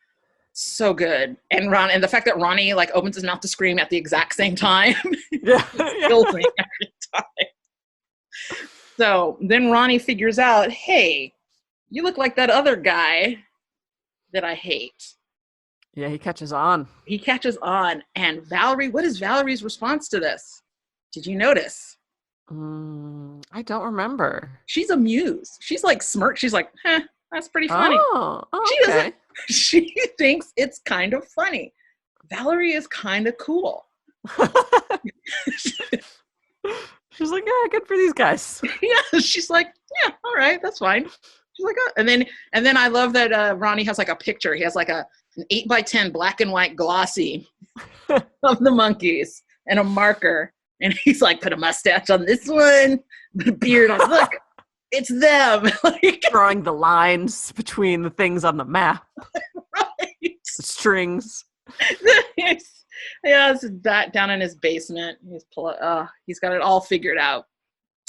[SPEAKER 1] so good. And the fact that Ronnie like opens his mouth to scream at the exact same time
[SPEAKER 2] Yeah.
[SPEAKER 1] kills me every time. So then Ronnie figures out, hey, you look like that other guy that I hate.
[SPEAKER 2] Yeah, he catches on.
[SPEAKER 1] And Valerie, what is Valerie's response to this? Did you notice?
[SPEAKER 2] I don't remember.
[SPEAKER 1] She's amused. She's like smirk. She's like, that's pretty funny.
[SPEAKER 2] Oh, okay.
[SPEAKER 1] She thinks it's kind of funny. Valerie is kind of cool.
[SPEAKER 2] She's like, yeah, good for these guys.
[SPEAKER 1] Yeah, she's like, yeah, all right, that's fine. She's like, oh. And then I love that Ronnie has like a picture. He has like an 8x10 black and white glossy of the monkeys and a marker. And he's like, put a mustache on this one, put a beard on. Look, it's them. Like,
[SPEAKER 2] drawing the lines between the things on the map.
[SPEAKER 1] Right.
[SPEAKER 2] The strings.
[SPEAKER 1] Yeah, it's down in his basement. He's got it all figured out.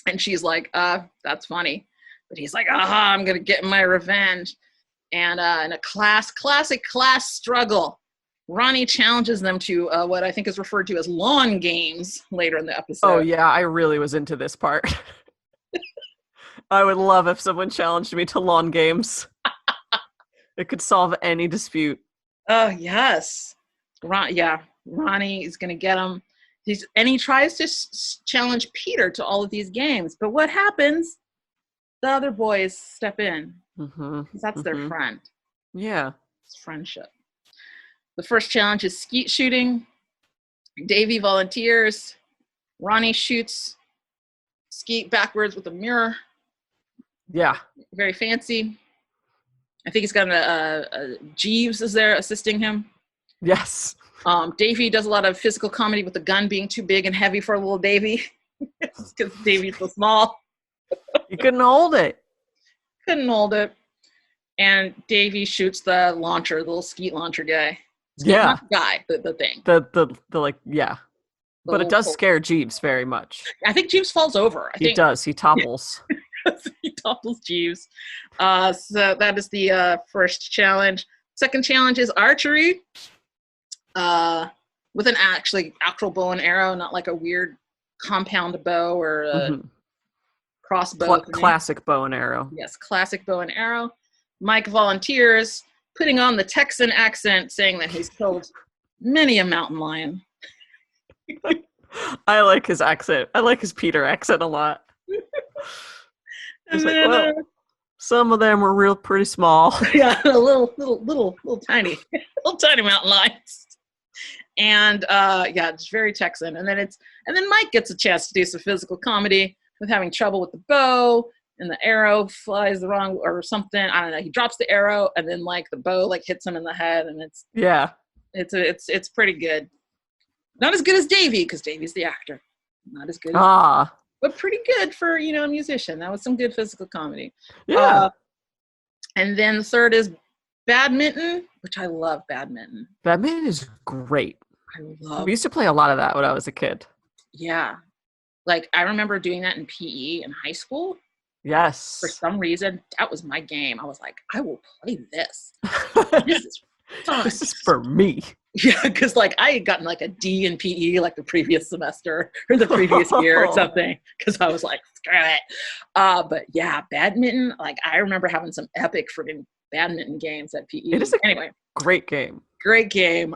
[SPEAKER 1] And she's like, that's funny. But he's like, I'm going to get my revenge. And in a classic class struggle, Ronnie challenges them to what I think is referred to as lawn games later in the episode.
[SPEAKER 2] Oh, yeah, I really was into this part. I would love if someone challenged me to lawn games. It could solve any dispute.
[SPEAKER 1] Oh, yes. Ronnie is going to get him. He tries to challenge Peter to all of these games. But what happens? The other boys step in.
[SPEAKER 2] Mm-hmm.
[SPEAKER 1] That's their friend.
[SPEAKER 2] Yeah.
[SPEAKER 1] It's friendship. The first challenge is skeet shooting. Davy volunteers. Ronnie shoots skeet backwards with a mirror.
[SPEAKER 2] Yeah.
[SPEAKER 1] Very fancy. I think he's got a Jeeves is there assisting him.
[SPEAKER 2] Yes.
[SPEAKER 1] Davy does a lot of physical comedy with the gun being too big and heavy for little Davy. Because Davy's so small.
[SPEAKER 2] You couldn't hold it.
[SPEAKER 1] And Davy shoots the launcher, the little skeet launcher guy.
[SPEAKER 2] Yeah.
[SPEAKER 1] Not the guy, the thing.
[SPEAKER 2] The like, yeah.
[SPEAKER 1] The
[SPEAKER 2] but it does scare Jeeves very much.
[SPEAKER 1] I think Jeeves falls over.
[SPEAKER 2] He does. He topples.
[SPEAKER 1] He topples Jeeves. So that is the first challenge. Second challenge is archery. With an actual bow and arrow, not like a weird compound bow or a crossbow.
[SPEAKER 2] Classic bow and arrow.
[SPEAKER 1] Yes, classic bow and arrow. Mike volunteers, putting on the Texan accent, saying that he's killed many a mountain lion.
[SPEAKER 2] I like his accent. I like his Peter accent a lot. Some of them were pretty small.
[SPEAKER 1] Yeah, little tiny mountain lions. And it's very Texan. And then Mike gets a chance to do some physical comedy with having trouble with the bow, and the arrow flies the wrong or something. I don't know. He drops the arrow, and then like the bow like hits him in the head, and it's pretty good. Not as good as Davy, because Davy's the actor. Not as good. But pretty good for a musician. That was some good physical comedy.
[SPEAKER 2] Yeah.
[SPEAKER 1] And then the third is badminton, which I love badminton.
[SPEAKER 2] Badminton is great. We used to play a lot of that when I was a kid. Yeah.
[SPEAKER 1] Like, I remember doing that in PE in high school.
[SPEAKER 2] Yes.
[SPEAKER 1] For some reason, that was my game. I was like, I will play this. This is fun.
[SPEAKER 2] This is for me.
[SPEAKER 1] Yeah, because like I had gotten like a D in PE like the previous semester or the previous year or something, because I was like, screw it. But yeah, badminton, like I remember having some epic freaking badminton games at PE.
[SPEAKER 2] It is great game.
[SPEAKER 1] Great game.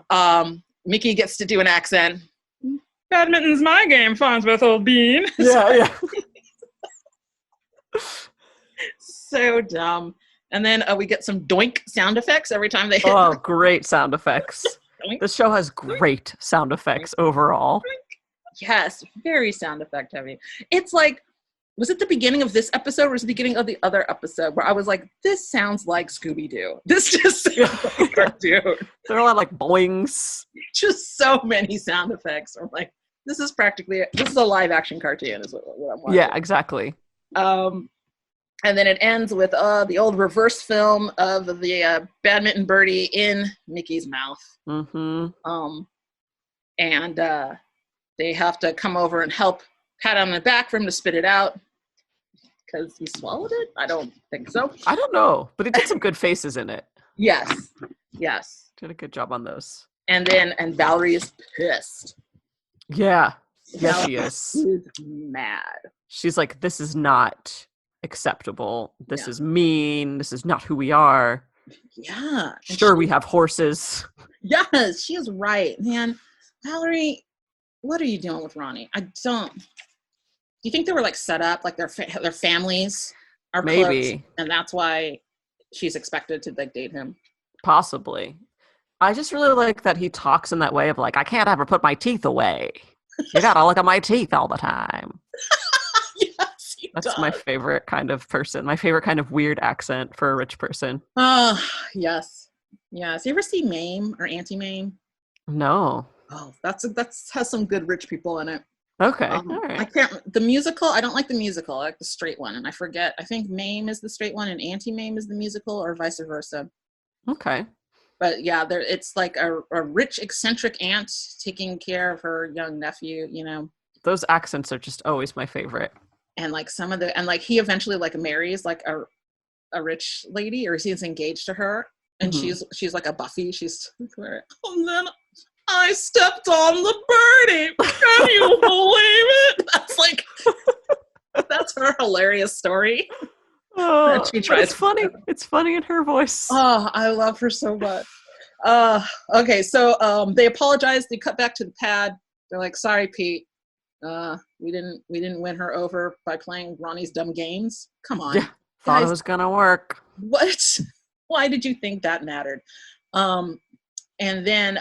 [SPEAKER 1] Mickey gets to do an accent. Badminton's my game, Farnsworth, old bean.
[SPEAKER 2] Yeah.
[SPEAKER 1] So dumb. And then we get some doink sound effects every time they hit.
[SPEAKER 2] Oh, great sound effects. The show has great sound effects overall.
[SPEAKER 1] Yes, very sound effect heavy. It's like, was it the beginning of this episode or was it the beginning of the other episode where I was like, this sounds like Scooby-Doo. This just sounds like a cartoon.
[SPEAKER 2] There are a lot of like boings.
[SPEAKER 1] Just so many sound effects. I'm like, This is a live action cartoon is what I'm watching.
[SPEAKER 2] Yeah, exactly.
[SPEAKER 1] And then it ends with the old reverse film of the badminton birdie in Mickey's mouth.
[SPEAKER 2] Mm-hmm.
[SPEAKER 1] And they have to come over and help pat on the back for him to spit it out because he swallowed it. I don't think so.
[SPEAKER 2] I don't know, but he did some good faces in it.
[SPEAKER 1] Yes.
[SPEAKER 2] Did a good job on those.
[SPEAKER 1] And Valerie is pissed.
[SPEAKER 2] Yeah. Yes, she is.
[SPEAKER 1] She's mad.
[SPEAKER 2] She's like, this is not acceptable. This is mean. This is not who we are.
[SPEAKER 1] Yeah.
[SPEAKER 2] Sure, we have horses.
[SPEAKER 1] Yes, she is right. Man, Valerie, what are you doing with Ronnie? I don't. Do you think they were like set up, like their families are
[SPEAKER 2] maybe
[SPEAKER 1] close, and that's why she's expected to like date him?
[SPEAKER 2] Possibly. I just really like that he talks in that way of like, I can't ever put my teeth away. You gotta look at my teeth all the time.
[SPEAKER 1] Yes,
[SPEAKER 2] that's my favorite kind of person. My favorite kind of weird accent for a rich person.
[SPEAKER 1] Oh, yes. You ever see Mame or Auntie Mame?
[SPEAKER 2] No.
[SPEAKER 1] Oh, that's has some good rich people in it.
[SPEAKER 2] Okay. All right.
[SPEAKER 1] The musical, I don't like the musical. I like the straight one, and I forget. I think Mame is the straight one and Auntie Mame is the musical, or vice versa.
[SPEAKER 2] Okay.
[SPEAKER 1] But yeah, it's like a rich, eccentric aunt taking care of her young nephew, you know.
[SPEAKER 2] Those accents are just always my favorite.
[SPEAKER 1] And like he eventually like marries like a rich lady, or he's engaged to her, and she's like a Buffy. She's like, and then I stepped on the birdie. Can you believe it? That's her hilarious story.
[SPEAKER 2] Oh, she tries. It's funny. It's funny in her voice.
[SPEAKER 1] Oh, I love her so much. Okay, so they apologize. They cut back to the pad. They're like, "Sorry, Pete. We didn't win her over by playing Ronnie's dumb games. Come on,
[SPEAKER 2] yeah, thought it was gonna work.
[SPEAKER 1] What? Why did you think that mattered?" And then,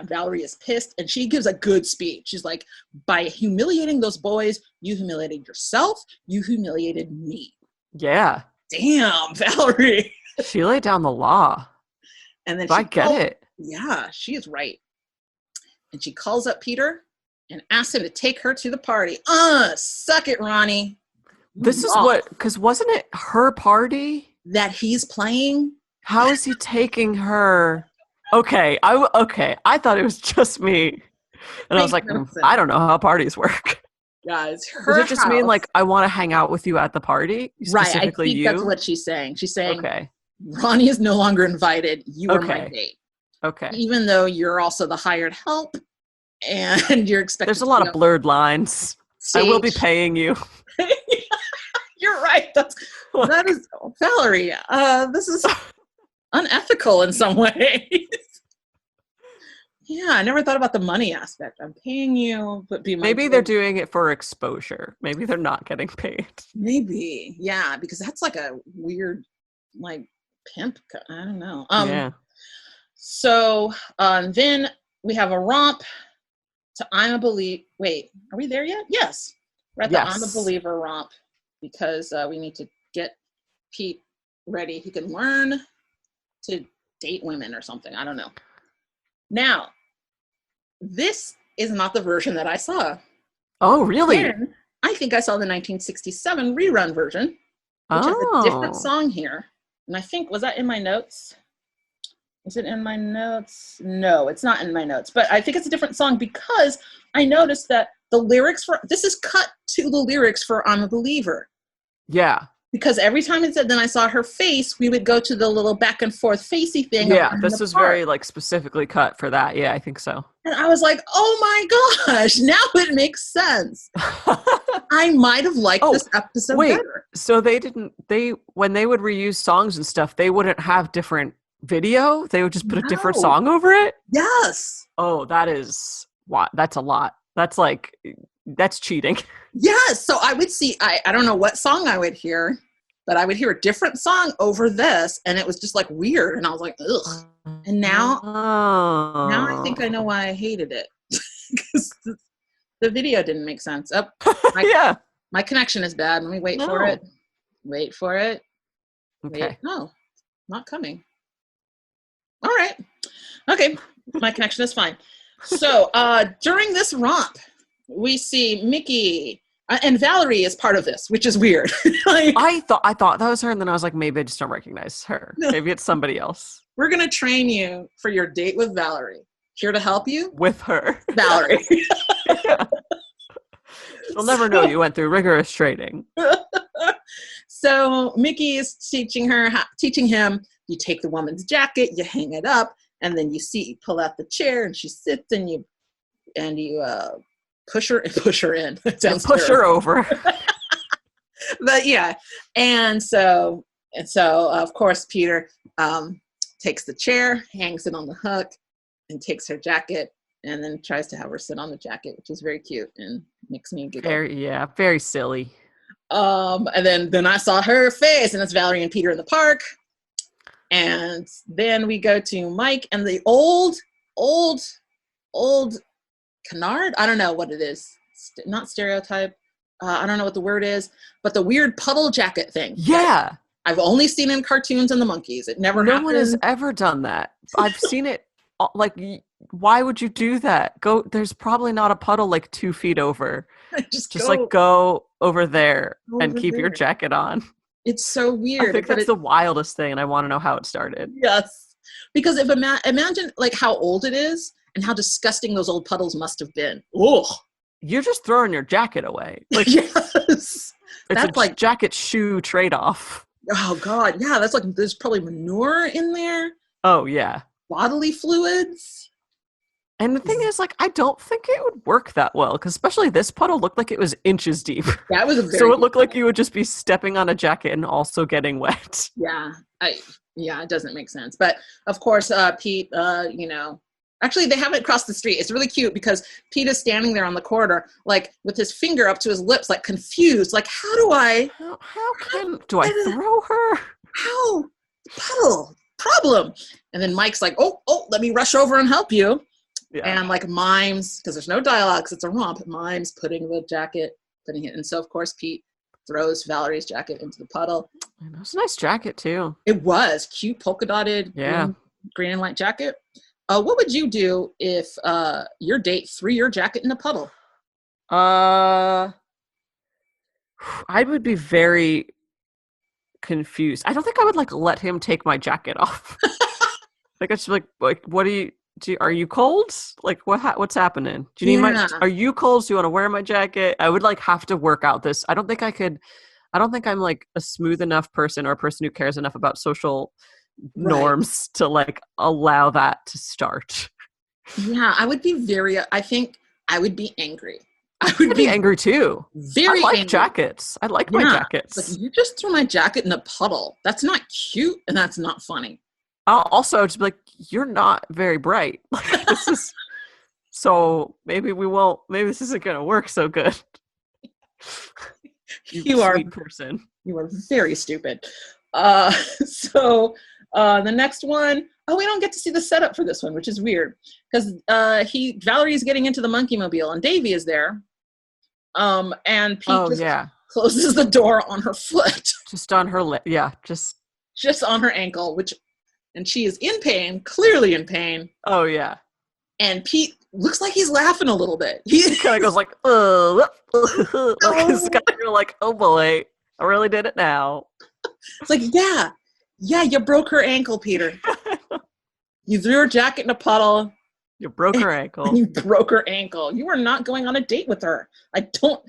[SPEAKER 1] Valerie is pissed, and she gives a good speech. She's like, "By humiliating those boys, you humiliated yourself. You humiliated me."
[SPEAKER 2] Yeah.
[SPEAKER 1] Damn, Valerie.
[SPEAKER 2] She laid down the law.
[SPEAKER 1] And then
[SPEAKER 2] I get it.
[SPEAKER 1] Yeah, she is right. And she calls up Peter and asks him to take her to the party. Suck it, Ronnie.
[SPEAKER 2] This is because wasn't it her party
[SPEAKER 1] that he's playing?
[SPEAKER 2] How is he taking her? Okay, I thought it was just me. And I was like, I don't know how parties work.
[SPEAKER 1] Guys,
[SPEAKER 2] does it just mean like I want to hang out with you at the party?
[SPEAKER 1] Right, I think that's what she's saying. She's saying, okay, Ronnie is no longer invited. You are my date.
[SPEAKER 2] Okay.
[SPEAKER 1] Even though you're also the hired help and you're expected.
[SPEAKER 2] There's a lot of blurred lines. Stage. I will be paying you.
[SPEAKER 1] You're right. That is Valerie. This is unethical in some ways. Yeah, I never thought about the money aspect. I'm paying you, but
[SPEAKER 2] maybe they're doing it for exposure. Maybe they're not getting paid.
[SPEAKER 1] Maybe, yeah, because that's like a weird, like pimp. I don't know.
[SPEAKER 2] Yeah.
[SPEAKER 1] So then we have a romp to I'm a Believer. Wait, are we there yet? Yes, we're at the I'm a Believer romp because we need to get Pete ready. He can learn to date women or something. I don't know. Now, this is not the version that I saw.
[SPEAKER 2] Oh, really?
[SPEAKER 1] Again, I think I saw the 1967 rerun version, which has a different song here. And I think, was that in my notes? Is it in my notes? No, it's not in my notes. But I think it's a different song because I noticed that the lyrics this is cut to the lyrics for I'm a Believer.
[SPEAKER 2] Yeah.
[SPEAKER 1] Because every time it said, then I saw her face, we would go to the little back and forth facey thing.
[SPEAKER 2] Yeah, this is very like specifically cut for that. Yeah, I think so.
[SPEAKER 1] And I was like, oh my gosh, now it makes sense. I might have liked this episode better.
[SPEAKER 2] So when they would reuse songs and stuff, they wouldn't have different video? They would just put a different song over it?
[SPEAKER 1] Yes.
[SPEAKER 2] Oh, that's a lot. That's cheating.
[SPEAKER 1] Yes. So I would see, I don't know what song I would hear, but I would hear a different song over this, and it was just like weird. And I was like, ugh. And now I think I know why I hated it. Because the video didn't make sense. My connection is bad. Let me wait for it. Wait for it.
[SPEAKER 2] Okay.
[SPEAKER 1] Wait. No, not coming. All right. Okay. My connection is fine. So during this romp, we see Mickey and Valerie is part of this, which is weird.
[SPEAKER 2] I thought that was her, and then I was like, maybe I just don't recognize her.
[SPEAKER 1] No.
[SPEAKER 2] Maybe it's somebody else.
[SPEAKER 1] We're going to train you for your date with Valerie. Here to help you?
[SPEAKER 2] With her.
[SPEAKER 1] Valerie.
[SPEAKER 2] Yeah. She'll never know you went through rigorous training.
[SPEAKER 1] So Mickey is teaching him, you take the woman's jacket, you hang it up, and then you pull out the chair, and she sits, and you push her in. It sounds
[SPEAKER 2] push her over.
[SPEAKER 1] But yeah, and so of course Peter takes the chair, hangs it on the hook, and takes her jacket, and then tries to have her sit on the jacket, which is very cute and makes me giggle.
[SPEAKER 2] Very silly.
[SPEAKER 1] And then I saw her face, and it's Valerie and Peter in the park. And then we go to Mike and the old canard. I don't know what it is. Not stereotype. I don't know what the word is, but the weird puddle jacket thing.
[SPEAKER 2] Yeah.
[SPEAKER 1] I've only seen in cartoons and the monkeys. It never happened.
[SPEAKER 2] No one has ever done that. I've seen it. Like, why would you do that? There's probably not a puddle like 2 feet over. Just go over there and keep your jacket on.
[SPEAKER 1] It's so weird.
[SPEAKER 2] I think that's the wildest thing, and I want to know how it started.
[SPEAKER 1] Yes. Because if imagine like how old it is and how disgusting those old puddles must have been. Ugh.
[SPEAKER 2] You're just throwing your jacket away. Like,
[SPEAKER 1] yes.
[SPEAKER 2] It's like jacket shoe trade-off.
[SPEAKER 1] Oh God. Yeah. That's like, there's probably manure in there.
[SPEAKER 2] Oh yeah.
[SPEAKER 1] Bodily fluids.
[SPEAKER 2] And the thing is, like, I don't think it would work that well, because especially this puddle looked like it was inches deep.
[SPEAKER 1] Yeah, it was
[SPEAKER 2] so it looked like you would just be stepping on a jacket and also getting wet.
[SPEAKER 1] Yeah, it doesn't make sense. But of course, Pete, actually they have it across the street. It's really cute because Pete is standing there on the corridor, like with his finger up to his lips, like confused, like how do I
[SPEAKER 2] throw her?
[SPEAKER 1] How puddle problem? And then Mike's like, oh, let me rush over and help you. Yeah. And like mimes, because there's no dialogue, because it's a romp, mimes putting it, and so of course Pete throws Valerie's jacket into the puddle.
[SPEAKER 2] It was a nice jacket too.
[SPEAKER 1] It was cute, polka dotted, green and white jacket. What would you do if your date threw your jacket in a puddle?
[SPEAKER 2] I would be very confused. I don't think I would like let him take my jacket off. Like I should like what do you? Are you cold? Like what's happening? Do you need are you cold? Do you want to wear my jacket? I would like have to work out this. I don't think I'm like a smooth enough person or a person who cares enough about social norms to like allow that to start.
[SPEAKER 1] Yeah, I would be I think I would be angry.
[SPEAKER 2] I would be angry too.
[SPEAKER 1] Very
[SPEAKER 2] I like
[SPEAKER 1] angry.
[SPEAKER 2] jackets. I like my jackets.
[SPEAKER 1] Like, you just threw my jacket in a puddle. That's not cute and that's not funny.
[SPEAKER 2] I'll also just be like, you're not very bright. This is so maybe this isn't gonna work so good. You are a sweet person. You
[SPEAKER 1] are very stupid. So the next one, we don't get to see the setup for this one, which is weird. Because Valerie's getting into the monkey mobile and Davy is there. And Pete closes the door on her foot.
[SPEAKER 2] Just on her lip. Yeah, just
[SPEAKER 1] on her ankle, and she is in pain, clearly in pain.
[SPEAKER 2] Oh, yeah.
[SPEAKER 1] And Pete looks like he's laughing a little bit.
[SPEAKER 2] He kind of goes like, he's kind of like, oh boy, I really did it now.
[SPEAKER 1] It's like, yeah, you broke her ankle, Peter. You threw her jacket in a puddle.
[SPEAKER 2] You broke her ankle.
[SPEAKER 1] You broke her ankle. You are not going on a date with her. I don't.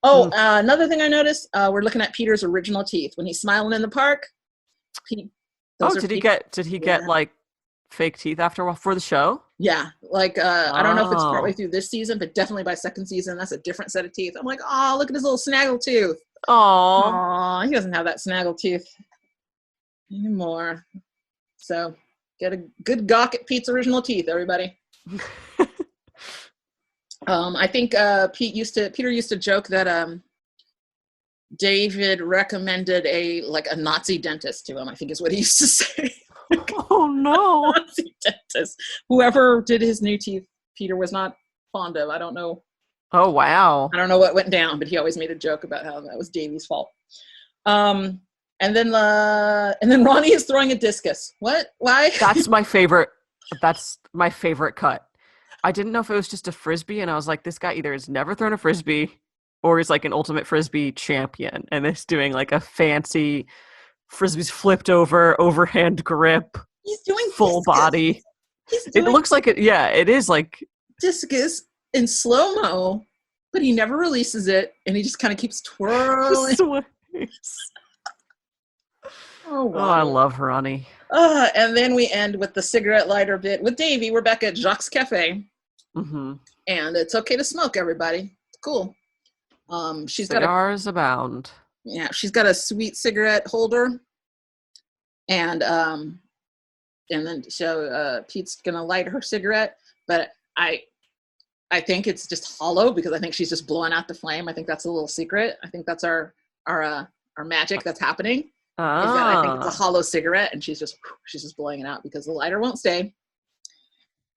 [SPEAKER 1] Another thing I noticed, we're looking at Peter's original teeth. When he's smiling in the park,
[SPEAKER 2] did he get like fake teeth for the show?
[SPEAKER 1] Yeah, like I don't know if it's partway through this season, but definitely by second season, that's a different set of teeth. I'm like, oh, look at his little snaggle tooth. Oh, he doesn't have that snaggle tooth anymore. So get a good gawk at Pete's original teeth, everybody. I think Peter used to joke that David recommended a Nazi dentist to him, I think is what he used to say.
[SPEAKER 2] Oh no.
[SPEAKER 1] Nazi dentist. Whoever did his new teeth, Peter was not fond of. I don't know.
[SPEAKER 2] Oh wow.
[SPEAKER 1] I don't know what went down, but he always made a joke about how that was Davy's fault. And then Ronnie is throwing a discus. What? Why?
[SPEAKER 2] That's my favorite cut. I didn't know if it was just a frisbee, and I was like, this guy either has never thrown a frisbee or he's like an ultimate frisbee champion, and is doing like a fancy frisbee's flipped over, overhand grip,
[SPEAKER 1] He's doing
[SPEAKER 2] full
[SPEAKER 1] discus.
[SPEAKER 2] body.
[SPEAKER 1] He's
[SPEAKER 2] It
[SPEAKER 1] doing
[SPEAKER 2] looks like it. Yeah, it is like
[SPEAKER 1] discus in slow-mo, but he never releases it, and he just kind of keeps twirling. Oh, wow.
[SPEAKER 2] I love Ronnie.
[SPEAKER 1] And then we end with the cigarette lighter bit with Davey. We're back at Jacques Cafe.
[SPEAKER 2] Mm-hmm.
[SPEAKER 1] And it's okay to smoke, everybody. It's cool. She's
[SPEAKER 2] Cigars abound.
[SPEAKER 1] Yeah, she's got a sweet cigarette holder. And then so Pete's gonna light her cigarette, but I think it's just hollow because I think she's just blowing out the flame. I think that's a little secret. I think that's our magic that's happening. Is that I think it's a hollow cigarette, and she's just blowing it out because the lighter won't stay.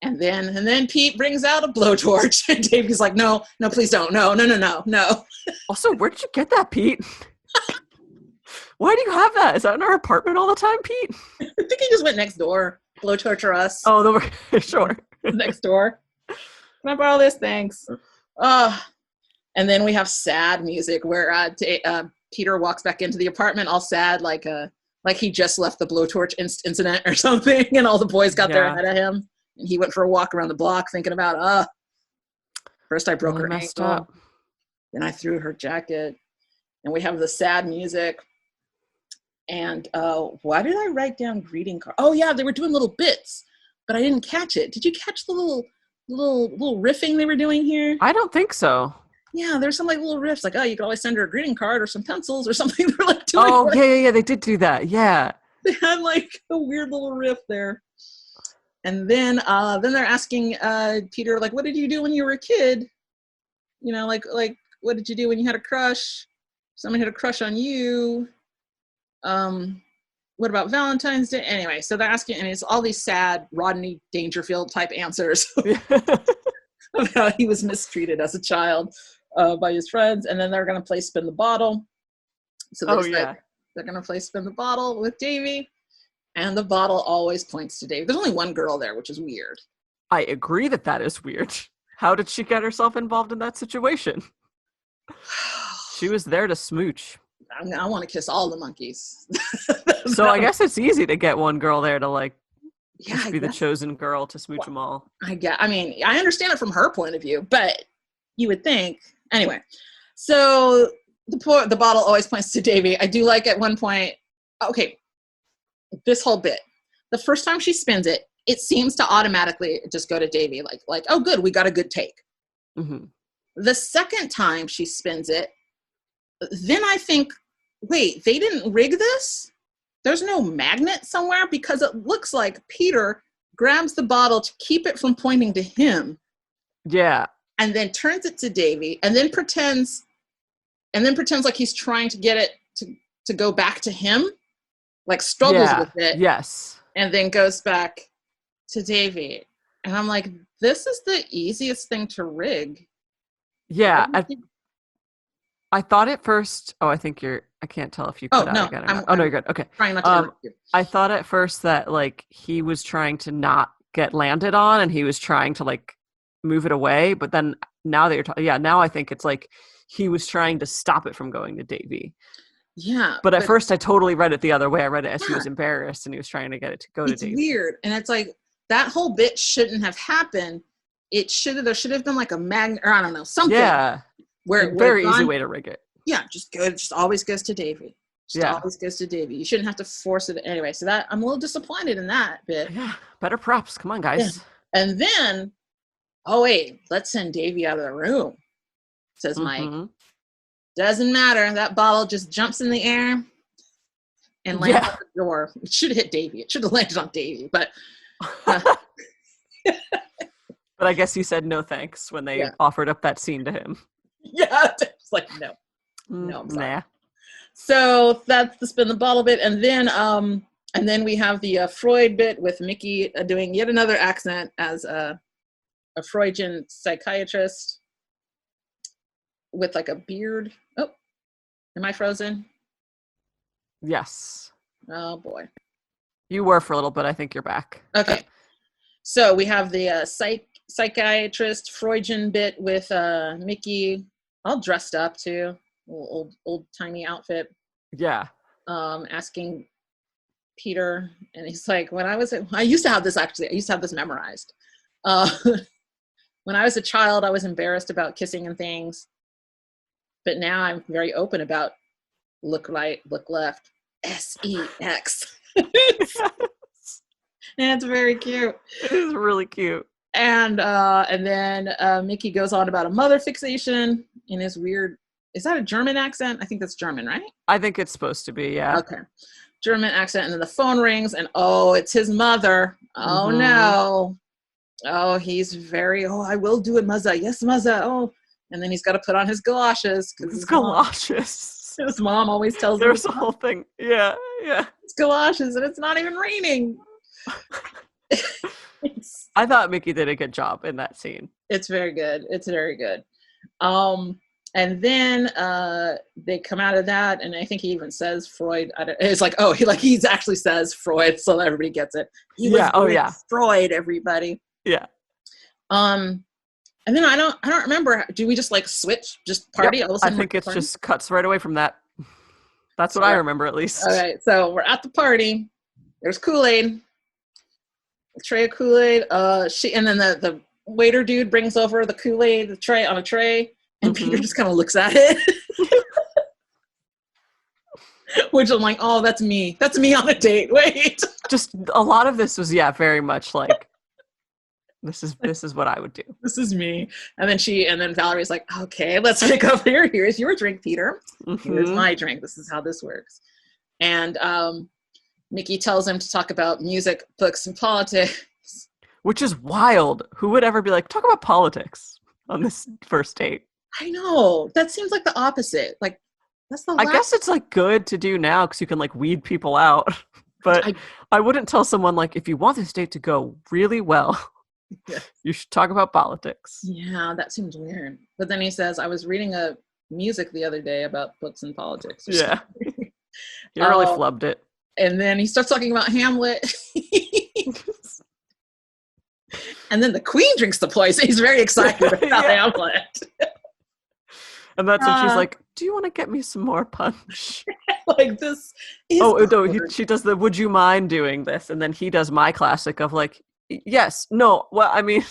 [SPEAKER 1] And then Pete brings out a blowtorch, and Davey's like, "No, please don't, no."
[SPEAKER 2] Also, where did you get that, Pete? Why do you have that? Is that in our apartment all the time, Pete?
[SPEAKER 1] I think he just went next door. Blowtorch or us.
[SPEAKER 2] Oh, sure.
[SPEAKER 1] Next door. Can I borrow this? Thanks. And then we have sad music where Peter walks back into the apartment all sad, like he just left the blowtorch incident or something, and all the boys got there ahead of him, and he went for a walk around the block thinking about, first I broke her ankle,
[SPEAKER 2] up.
[SPEAKER 1] then I threw her jacket, and we have the sad music. And why did I write down greeting card? Oh yeah, they were doing little bits, but I didn't catch it. Did you catch the little riffing they were doing here?
[SPEAKER 2] I don't think so.
[SPEAKER 1] Yeah, there's some like little riffs, like, oh, you could always send her a greeting card or some pencils or something. They're like doing.
[SPEAKER 2] Oh yeah, they did do that. Yeah,
[SPEAKER 1] they had like a weird little riff there. And then they're asking Peter, like, what did you do when you were a kid? You know, like what did you do when you had a crush? Someone had a crush on you. What about Valentine's Day? Anyway, so they're asking, and it's all these sad Rodney Dangerfield type answers of how he was mistreated as a child by his friends. And then they're going to play Spin the Bottle. So they're going to play Spin the Bottle with Davey, and the bottle always points to Davey. There's only one girl there, which is weird.
[SPEAKER 2] I agree that is weird. How did she get herself involved in that situation? She was there to smooch.
[SPEAKER 1] I want to kiss all the monkeys.
[SPEAKER 2] So I guess it's easy to get one girl there to like be the chosen girl to smooch them all.
[SPEAKER 1] I mean, I understand it from her point of view, but you would think anyway. So the bottle always points to Davey. I do like at one point. Okay, this whole bit. The first time she spins it, it seems to automatically just go to Davey. Like oh, good, we got a good take.
[SPEAKER 2] Mm-hmm.
[SPEAKER 1] The second time she spins it, then I think, wait, they didn't rig this? There's no magnet somewhere? Because it looks like Peter grabs the bottle to keep it from pointing to him.
[SPEAKER 2] Yeah.
[SPEAKER 1] And then turns it to Davey, and then pretends like he's trying to get it to go back to him, like struggles with it.
[SPEAKER 2] Yes.
[SPEAKER 1] And then goes back to Davey. And I'm like, this is the easiest thing to rig.
[SPEAKER 2] Yeah. I thought at first, I can't tell if you cut out again or not. No, you're good. Okay.
[SPEAKER 1] Trying not to interrupt you.
[SPEAKER 2] I thought at first that like he was trying to not get landed on and he was trying to like move it away. But then now that you're talking, now I think it's like he was trying to stop it from going to Davey.
[SPEAKER 1] Yeah.
[SPEAKER 2] But at first I totally read it the other way. I read it as he was embarrassed and he was trying to get it to go to Davey.
[SPEAKER 1] It's weird. And it's like that whole bit shouldn't have happened. There should have been like a magnet, or I don't know, something.
[SPEAKER 2] Yeah. Very easy way to rig it.
[SPEAKER 1] Yeah, just always goes to Davey. Always goes to Davey. You shouldn't have to force it anyway. So that I'm a little disappointed in that bit.
[SPEAKER 2] Yeah, better props. Come on, guys.
[SPEAKER 1] Yeah. And then, wait, let's send Davey out of the room, says Mike. Doesn't matter. That bottle just jumps in the air and lands on the door. It should have hit Davey. It should have landed on Davey, but.
[SPEAKER 2] But I guess he said no thanks when they offered up that scene to him.
[SPEAKER 1] Yeah, it's like no, I'm sorry.
[SPEAKER 2] Nah.
[SPEAKER 1] So that's the spin the bottle bit, and then we have the Freud bit with Mickey doing yet another accent as a Freudian psychiatrist with like a beard. Oh, am I frozen?
[SPEAKER 2] Yes.
[SPEAKER 1] Oh boy.
[SPEAKER 2] You were for a little bit. I think you're back.
[SPEAKER 1] Okay. So we have the psychiatrist Freudian bit with Mickey all dressed up too, old timey outfit.
[SPEAKER 2] Yeah.
[SPEAKER 1] Asking Peter, and he's like, I used to have this memorized. When I was a child, I was embarrassed about kissing and things, but now I'm very open about look right, look left, sex. And it's very cute.
[SPEAKER 2] It is really cute.
[SPEAKER 1] And then Mickey goes on about a mother fixation in his weird, is that a German accent? I think that's German, right?
[SPEAKER 2] I think it's supposed to be, yeah.
[SPEAKER 1] Okay. German accent, and then the phone rings, and it's his mother. Oh no. Oh, he's very, I will do it, Muzza. Yes, Muzza. Oh, and then he's got to put on his galoshes.
[SPEAKER 2] His galoshes.
[SPEAKER 1] His mom always tells him.
[SPEAKER 2] There's a whole thing. Yeah.
[SPEAKER 1] It's galoshes, and it's not even raining.
[SPEAKER 2] I thought Mickey did a good job in that scene.
[SPEAKER 1] It's very good. It's very good. And then they come out of that, and I think he even says Freud. It's like, he actually says Freud, so everybody gets it. Freud, everybody.
[SPEAKER 2] Yeah.
[SPEAKER 1] And then I don't remember. Do we just like switch, just party?
[SPEAKER 2] Yep. I think it just cuts right away from that. That's what I remember, at least.
[SPEAKER 1] Okay, so we're at the party. There's Kool-Aid, a tray of Kool-Aid. And then the waiter dude brings over the Kool-Aid, the tray on a tray. And Peter just kind of looks at it. Which I'm like, oh, that's me. That's me on a date. Wait.
[SPEAKER 2] Just a lot of this was, very much like, this is what I would do.
[SPEAKER 1] This is me. And then Valerie's like, okay, let's pick up here. Here's your drink, Peter. Here's my drink. This is how this works. And Mickey tells him to talk about music, books, and politics.
[SPEAKER 2] Which is wild. Who would ever be like, talk about politics on this first date?
[SPEAKER 1] I know. That seems like the opposite. Like, that's the
[SPEAKER 2] I guess it's like good to do now because you can like weed people out. But I wouldn't tell someone like, if you want this date to go really well, you should talk about politics.
[SPEAKER 1] Yeah, that seems weird. But then he says, I was reading a music the other day about books and politics.
[SPEAKER 2] Yeah. He really flubbed it.
[SPEAKER 1] And then he starts talking about Hamlet. And then the Queen drinks the poison. He's very excited about Hamlet.
[SPEAKER 2] And that's when she's like, do you want to get me some more punch?
[SPEAKER 1] Like this is
[SPEAKER 2] she does the would you mind doing this? And then he does my classic of like, yes, no, well, I mean,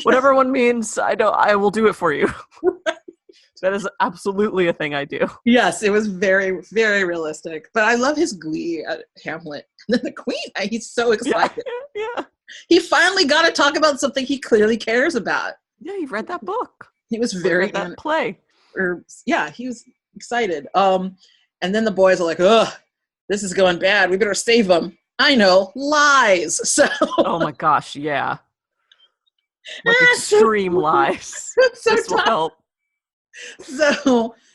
[SPEAKER 2] whatever one means, I will do it for you. That is absolutely a thing I do.
[SPEAKER 1] Yes, it was very, very realistic. But I love his glee at Hamlet. And then the Queen, he's so excited.
[SPEAKER 2] Yeah.
[SPEAKER 1] He finally got to talk about something he clearly cares about.
[SPEAKER 2] Yeah, he read that book.
[SPEAKER 1] He was very
[SPEAKER 2] that play.
[SPEAKER 1] He was excited. And then the boys are like, ugh, this is going bad. We better save them. I know, lies. So
[SPEAKER 2] oh my gosh, yeah. Like extreme lies.
[SPEAKER 1] So
[SPEAKER 2] this will help.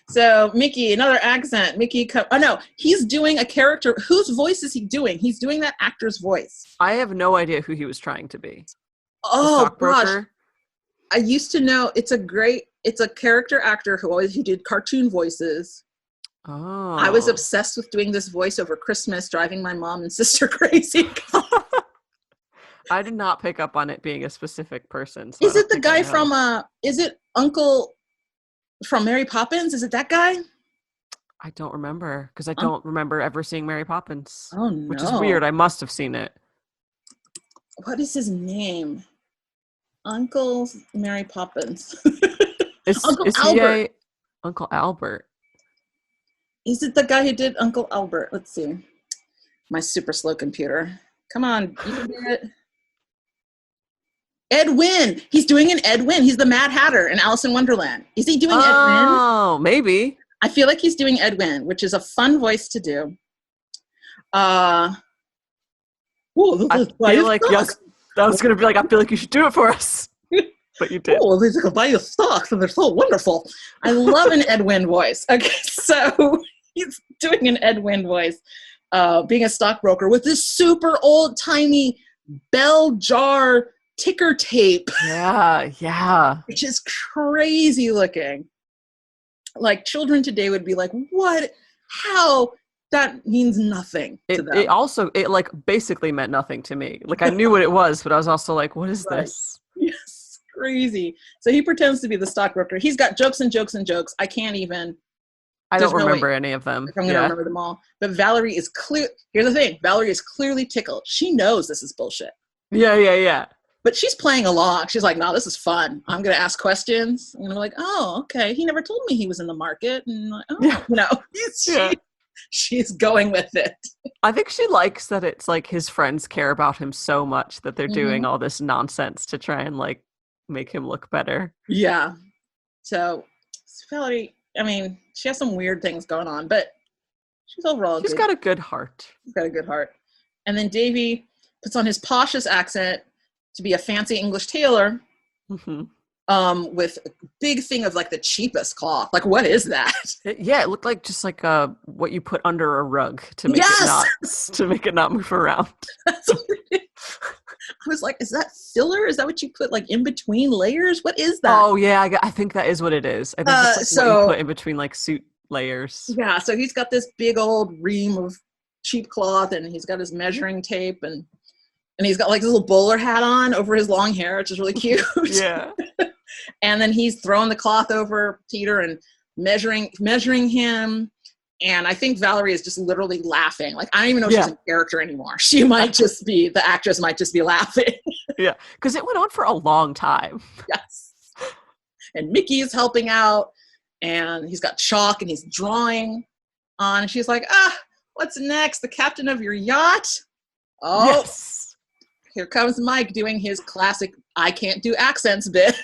[SPEAKER 1] So Mickey, another accent. Mickey, he's doing a character. Whose voice is he doing? He's doing that actor's voice.
[SPEAKER 2] I have no idea who he was trying to be.
[SPEAKER 1] Oh gosh, I used to know. It's a character actor who did cartoon voices.
[SPEAKER 2] Oh,
[SPEAKER 1] I was obsessed with doing this voice over Christmas, driving my mom and sister crazy.
[SPEAKER 2] I did not pick up on it being a specific person. So
[SPEAKER 1] is it the guy from? Is it Uncle from Mary Poppins? Is it that guy?
[SPEAKER 2] I don't remember because I don't remember ever seeing Mary Poppins.
[SPEAKER 1] Oh no,
[SPEAKER 2] which is weird. I must have seen it.
[SPEAKER 1] What is his name? Uncle Mary Poppins.
[SPEAKER 2] Uncle Albert. Uncle Albert.
[SPEAKER 1] Is it the guy who did Uncle Albert? Let's see. My super slow computer. Come on, you can do it. Ed Wynn. He's doing an Ed Wynn. He's the Mad Hatter in Alice in Wonderland. Is he doing Ed Wynn?
[SPEAKER 2] Oh, maybe.
[SPEAKER 1] I feel like he's doing Ed Wynn, which is a fun voice to do.
[SPEAKER 2] I feel like yes, I was gonna be like, I feel like you should do it for us, but you did.
[SPEAKER 1] Oh, these are buy you stocks, and they're so wonderful. I love an Ed Wynn voice. Okay, so he's doing an Ed Wynn voice, being a stockbroker with this super old timey bell jar ticker tape.
[SPEAKER 2] Yeah.
[SPEAKER 1] Which is crazy looking. Like children today would be like, what? How? That means nothing to them.
[SPEAKER 2] It like basically meant nothing to me. Like I knew what it was, but I was also like, what is this?
[SPEAKER 1] Yes. crazy. So he pretends to be the stockbroker. He's got jokes and jokes and jokes. I can't even.
[SPEAKER 2] I don't remember any of them.
[SPEAKER 1] I'm going to remember them all. But Valerie is clear. Here's the thing. Valerie is clearly tickled. She knows this is bullshit.
[SPEAKER 2] Yeah.
[SPEAKER 1] But she's playing along. She's like, no, this is fun. I'm going to ask questions. And I'm like, oh, okay. He never told me he was in the market. And like, oh, she's going with it.
[SPEAKER 2] I think she likes that it's like his friends care about him so much that they're doing all this nonsense to try and like make him look better.
[SPEAKER 1] Yeah. So Valerie, I mean, she has some weird things going on, but she's overall
[SPEAKER 2] She's got a good heart.
[SPEAKER 1] She's got a good heart. And then Davy puts on his poshest accent to be a fancy English tailor with a big thing of like the cheapest cloth. Like, what is that?
[SPEAKER 2] It looked like just like what you put under a rug to make it not move around.
[SPEAKER 1] I was like, is that filler? Is that what you put like in between layers? What is that?
[SPEAKER 2] Oh yeah, I think that is what it is. I think it's like what you put in between like suit layers.
[SPEAKER 1] Yeah, so he's got this big old ream of cheap cloth, and he's got his measuring tape, and he's got like this little bowler hat on over his long hair, which is really cute.
[SPEAKER 2] Yeah.
[SPEAKER 1] And then he's throwing the cloth over Peter and measuring him. And I think Valerie is just literally laughing. Like, I don't even know if she's a character anymore. She might just be, the actress might just be laughing.
[SPEAKER 2] Yeah, because it went on for a long time.
[SPEAKER 1] Yes. And Mickey is helping out, and he's got chalk, and he's drawing on. And she's like, what's next? The captain of your yacht? Oh, yes. Here comes Mike doing his classic I can't do accents bit.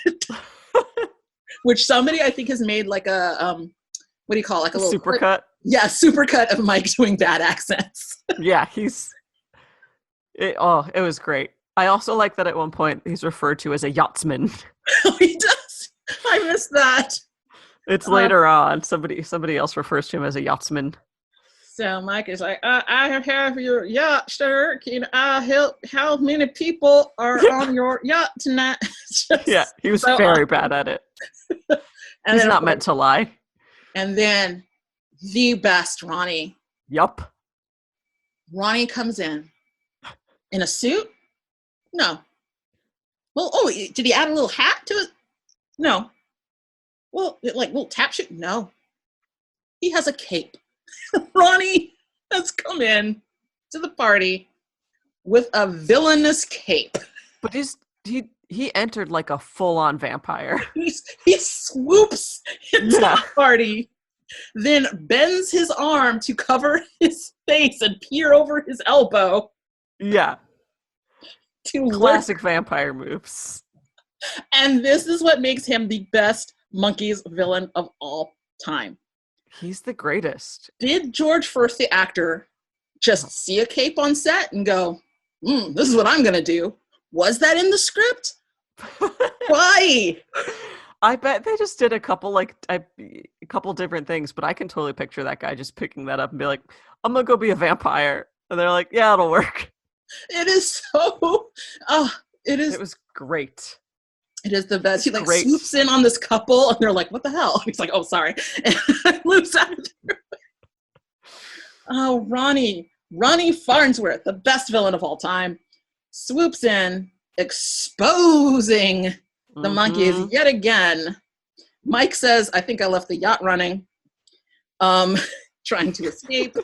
[SPEAKER 1] Which somebody I think has made like a, what do you call it? Like a little
[SPEAKER 2] supercut?
[SPEAKER 1] Yeah, supercut of Mike doing bad accents.
[SPEAKER 2] Yeah, it was great. I also like that at one point he's referred to as a yachtsman.
[SPEAKER 1] He does. I missed that.
[SPEAKER 2] It's later on. Somebody else refers to him as a yachtsman.
[SPEAKER 1] So Mike is like, I have your yacht, sir. Can I help? How many people are on your yacht tonight?
[SPEAKER 2] Yeah, he was so very bad at it. And he's not meant to lie. And
[SPEAKER 1] then the best, Ronnie.
[SPEAKER 2] Yup.
[SPEAKER 1] Ronnie comes in a suit? No. Well, did he add a little hat to it? No. Well, like little tap shoot? No. He has a cape. Ronnie has come in to the party with a villainous cape.
[SPEAKER 2] But he entered like a full-on vampire.
[SPEAKER 1] He swoops into the party, then bends his arm to cover his face and peer over his elbow.
[SPEAKER 2] Yeah. Classic vampire moves.
[SPEAKER 1] And this is what makes him the best Monkeys villain of all time.
[SPEAKER 2] He's the greatest.
[SPEAKER 1] Did George Furth, the actor, just see a cape on set and go, this is what I'm going to do? Was that in the script? Why?
[SPEAKER 2] I bet they just did a couple different things, but I can totally picture that guy just picking that up and be like, I'm going to go be a vampire. And they're like, yeah, it'll work.
[SPEAKER 1] It is so, it
[SPEAKER 2] was great.
[SPEAKER 1] It is the best. He swoops in on this couple and they're like, what the hell? He's like, oh, sorry. And moves out. Oh, Ronnie Farnsworth, the best villain of all time, swoops in, exposing the Monkeys yet again. Mike says, I think I left the yacht running, trying to escape.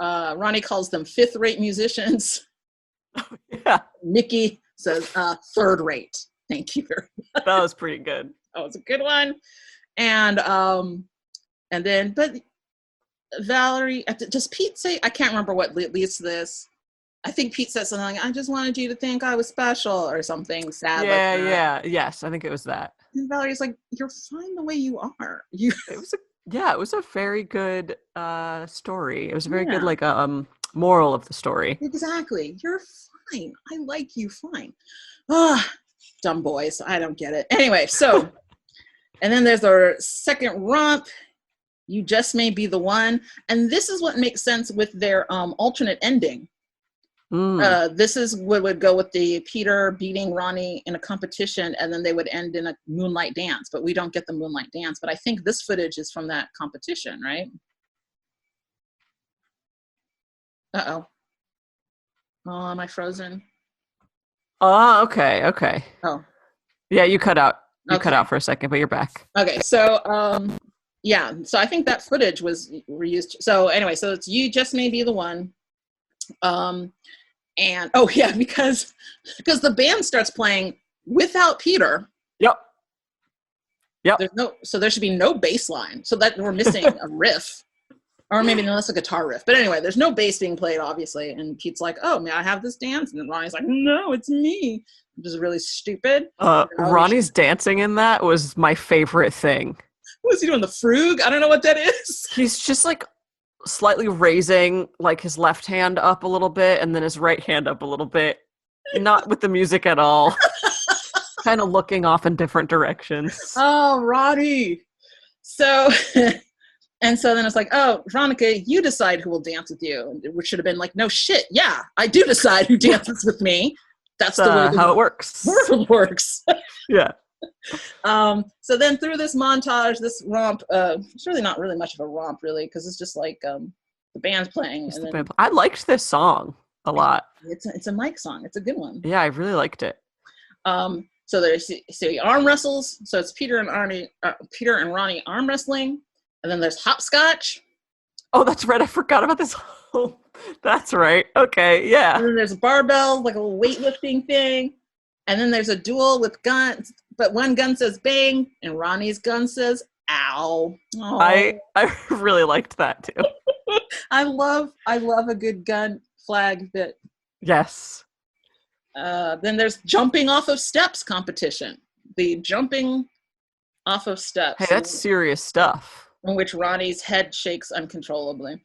[SPEAKER 1] Ronnie calls them fifth-rate musicians.
[SPEAKER 2] Oh, yeah.
[SPEAKER 1] Mickey says third-rate. Thank you very much.
[SPEAKER 2] That was pretty good.
[SPEAKER 1] That was a good one. And then, but Valerie, does Pete say, I can't remember what leads to this. I think Pete said something like, I just wanted you to think I was special or something sad.
[SPEAKER 2] Yeah. Yes, I think it was that.
[SPEAKER 1] And Valerie's like, you're fine the way you are.
[SPEAKER 2] It was a very good story. It was a very good moral of the story.
[SPEAKER 1] Exactly. You're fine. I like you fine. Dumb boys. I don't get it. Anyway, so, and then there's our second romp. You just may be the one. And this is what makes sense with their alternate ending. This is what would go with the Peter beating Ronnie in a competition, and then they would end in a moonlight dance. But we don't get the moonlight dance. But I think this footage is from that competition, right? Uh-oh. Oh, am I frozen?
[SPEAKER 2] Oh, okay.
[SPEAKER 1] Oh.
[SPEAKER 2] Yeah, you cut out. You
[SPEAKER 1] Okay.
[SPEAKER 2] cut out for a second, but you're back.
[SPEAKER 1] Okay, so yeah, so I think that footage was reused. So anyway, so it's You Just May Be the One. And oh yeah, because the band starts playing without Peter.
[SPEAKER 2] Yep.
[SPEAKER 1] So there should be no bass line. So that we're missing a riff. Or maybe unless a guitar riff. But anyway, there's no bass being played, obviously. And Pete's like, oh, may I have this dance? And Ronnie's like, no, it's me. Which is really stupid.
[SPEAKER 2] Ronnie's dancing in that was my favorite thing.
[SPEAKER 1] What is he doing? The frug? I don't know what that is.
[SPEAKER 2] He's just like slightly raising like his left hand up a little bit and then his right hand up a little bit. Not with the music at all. Kind of looking off in different directions.
[SPEAKER 1] Oh, Ronnie. So, and so then it's like, oh, Veronica, you decide who will dance with you. Which should have been like, no shit. Yeah, I do decide who dances with me. That's the way
[SPEAKER 2] how it works.
[SPEAKER 1] Works.
[SPEAKER 2] Yeah.
[SPEAKER 1] So then through this montage, this romp, it's really not really much of a romp, really, because it's just like the band's playing.
[SPEAKER 2] I liked this song a lot.
[SPEAKER 1] It's a Mike song. It's a good one.
[SPEAKER 2] Yeah, I really liked it.
[SPEAKER 1] So he arm wrestles. So it's Peter and Ronnie arm wrestling, and then there's hopscotch.
[SPEAKER 2] Oh, that's right. I forgot about this. Oh, that's right. Okay, yeah.
[SPEAKER 1] And then there's a barbell, like a little weightlifting thing. And then there's a duel with guns, but one gun says bang, and Ronnie's gun says ow. Oh.
[SPEAKER 2] I really liked that too.
[SPEAKER 1] I love a good gun flag bit.
[SPEAKER 2] Yes.
[SPEAKER 1] Then there's jumping off of steps competition. The jumping off of steps.
[SPEAKER 2] Hey, that's serious stuff.
[SPEAKER 1] In which Ronnie's head shakes uncontrollably.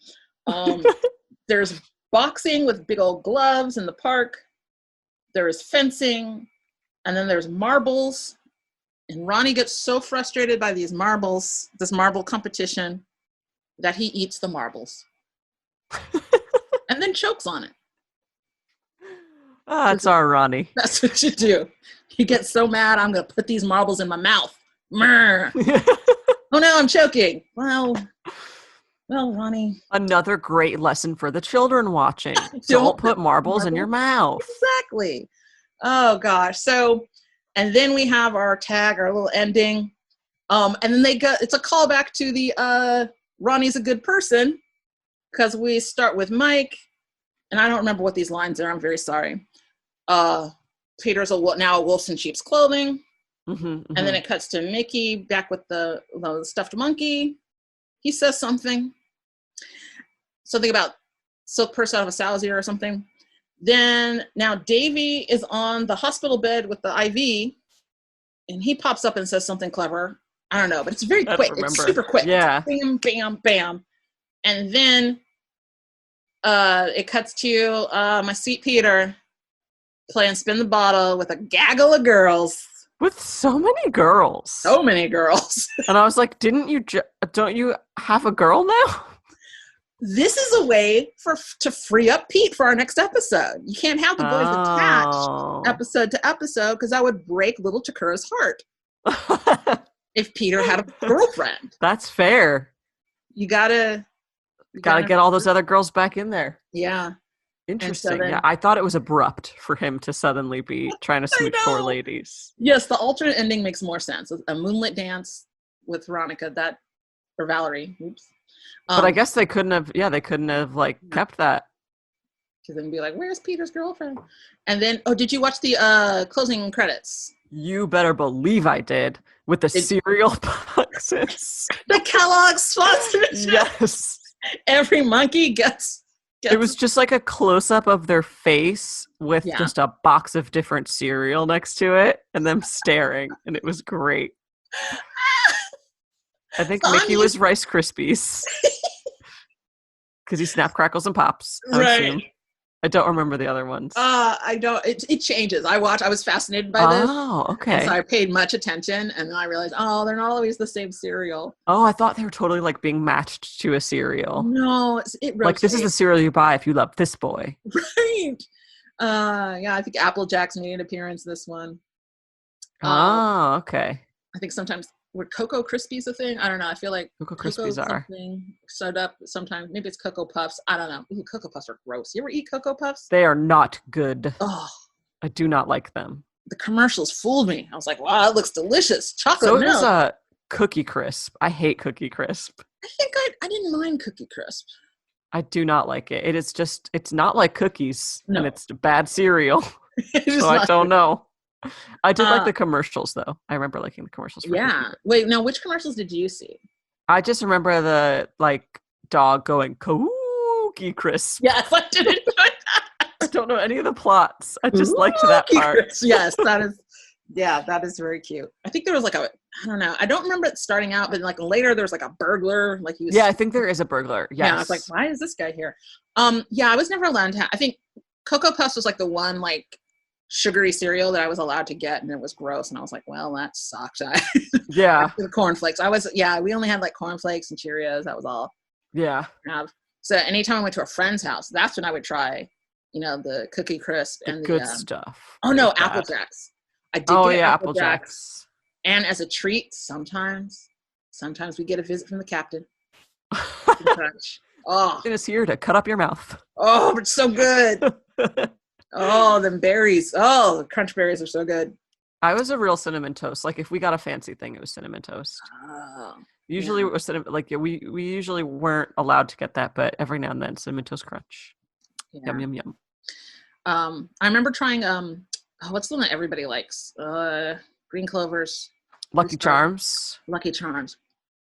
[SPEAKER 1] There's boxing with big old gloves in the park. There is fencing. And then there's marbles. And Ronnie gets so frustrated by this marble competition, that he eats the marbles. And then chokes on it.
[SPEAKER 2] That's our Ronnie.
[SPEAKER 1] That's what you do. He gets so mad, I'm going to put these marbles in my mouth. Oh no, I'm choking. Well, Ronnie.
[SPEAKER 2] Another great lesson for the children watching. Don't put marbles in your mouth.
[SPEAKER 1] Exactly. Oh gosh. So, and then we have our little ending. And then it's a callback to the Ronnie's a good person, because we start with Mike, and I don't remember what these lines are. I'm very sorry. Peter's now a wolf in sheep's clothing. And then it cuts to Mickey back with the stuffed monkey. He says something about silk purse out of a sow's ear or something. Then now Davy is on the hospital bed with the IV, and he pops up and says something clever. I don't know, but it's very quick. It's super quick.
[SPEAKER 2] Yeah.
[SPEAKER 1] Bam, bam, bam. And then it cuts to my sweet Peter playing spin the bottle with a gaggle of girls.
[SPEAKER 2] With so many girls.
[SPEAKER 1] So many girls.
[SPEAKER 2] And I was like, don't you have a girl now?
[SPEAKER 1] This is a way to free up Pete for our next episode. You can't have the boys attached episode to episode, because that would break little Tekurah's heart. If Peter had a girlfriend.
[SPEAKER 2] That's fair.
[SPEAKER 1] You gotta
[SPEAKER 2] get all those other girls back in there.
[SPEAKER 1] Yeah.
[SPEAKER 2] Interesting. Yeah, I thought it was abrupt for him to suddenly be trying to smooch four ladies.
[SPEAKER 1] Yes, the alternate ending makes more sense. A moonlit dance with Veronica, or Valerie. Oops.
[SPEAKER 2] But I guess they couldn't have kept that.
[SPEAKER 1] Because then be like, where's Peter's girlfriend? And then, did you watch the closing credits?
[SPEAKER 2] You better believe I did. With the cereal boxes.
[SPEAKER 1] The Kellogg's sponsorship.
[SPEAKER 2] Yes.
[SPEAKER 1] Every monkey gets.
[SPEAKER 2] It was just like a close-up of their face with just a box of different cereal next to it and them staring, and it was great. I think Mickey was Rice Krispies. Because he snap, crackles, and pops. I don't remember the other ones.
[SPEAKER 1] I don't. It changes. I was fascinated by this.
[SPEAKER 2] Oh, okay.
[SPEAKER 1] And so I paid much attention, and then I realized, they're not always the same cereal.
[SPEAKER 2] Oh, I thought they were totally like being matched to a cereal.
[SPEAKER 1] No, it rotates.
[SPEAKER 2] Like, this is the cereal you buy if you love this boy.
[SPEAKER 1] Right. I think Applejack's made an appearance in this one.
[SPEAKER 2] Okay.
[SPEAKER 1] I think sometimes were Cocoa Krispies a thing? I don't know. I feel like
[SPEAKER 2] Cocoa Krispies are
[SPEAKER 1] sewed up sometimes. Maybe it's Cocoa Puffs. I don't know. Ooh, Cocoa Puffs are gross. You ever eat Cocoa Puffs?
[SPEAKER 2] They are not good.
[SPEAKER 1] Oh,
[SPEAKER 2] I do not like them.
[SPEAKER 1] the commercials fooled me. I was like, wow, that looks delicious. Chocolate
[SPEAKER 2] So
[SPEAKER 1] milk.
[SPEAKER 2] is a Cookie Crisp. I hate Cookie Crisp.
[SPEAKER 1] I think I didn't mind Cookie Crisp.
[SPEAKER 2] I do not like it. It is just, it's not like cookies,
[SPEAKER 1] No.
[SPEAKER 2] and it's bad cereal. So I don't know. I did like the commercials, though. I remember liking the commercials. For
[SPEAKER 1] yeah. Wait, now which commercials did you see?
[SPEAKER 2] I just remember the dog going Cookie Crisp.
[SPEAKER 1] Yes, I didn't.
[SPEAKER 2] I don't know any of the plots. I just liked that part.
[SPEAKER 1] Crisp. Yes, that is. Yeah, that is very cute. I think there was I don't know. I don't remember it starting out, but later there was a burglar. He was.
[SPEAKER 2] Yeah, I think there is a burglar. Yes.
[SPEAKER 1] Yeah, I was like, why is this guy here? Yeah, I was never allowed to have. I think Cocoa Puffs was the one sugary cereal that I was allowed to get, and it was gross. And I was like, well, that sucked.
[SPEAKER 2] Yeah.
[SPEAKER 1] The cornflakes. We only had cornflakes and Cheerios. That was all.
[SPEAKER 2] Yeah.
[SPEAKER 1] So anytime I went to a friend's house, that's when I would try, the Cookie Crisp and the
[SPEAKER 2] good stuff.
[SPEAKER 1] Oh no, Apple Jacks. I did get Apple Jacks. And as a treat, sometimes we get a visit from the captain. Oh,
[SPEAKER 2] it's here to cut up your mouth.
[SPEAKER 1] Oh, it's so good. Oh, them berries. Oh, the crunch berries are so good.
[SPEAKER 2] I was a real cinnamon toast. If we got a fancy thing, it was cinnamon toast.
[SPEAKER 1] Oh,
[SPEAKER 2] usually it was cinnamon. We usually weren't allowed to get that, but every now and then, cinnamon toast crunch. Yeah. Yum yum yum.
[SPEAKER 1] I remember trying what's the one that everybody likes? Green Clovers.
[SPEAKER 2] Lucky Charms.
[SPEAKER 1] Lucky Charms.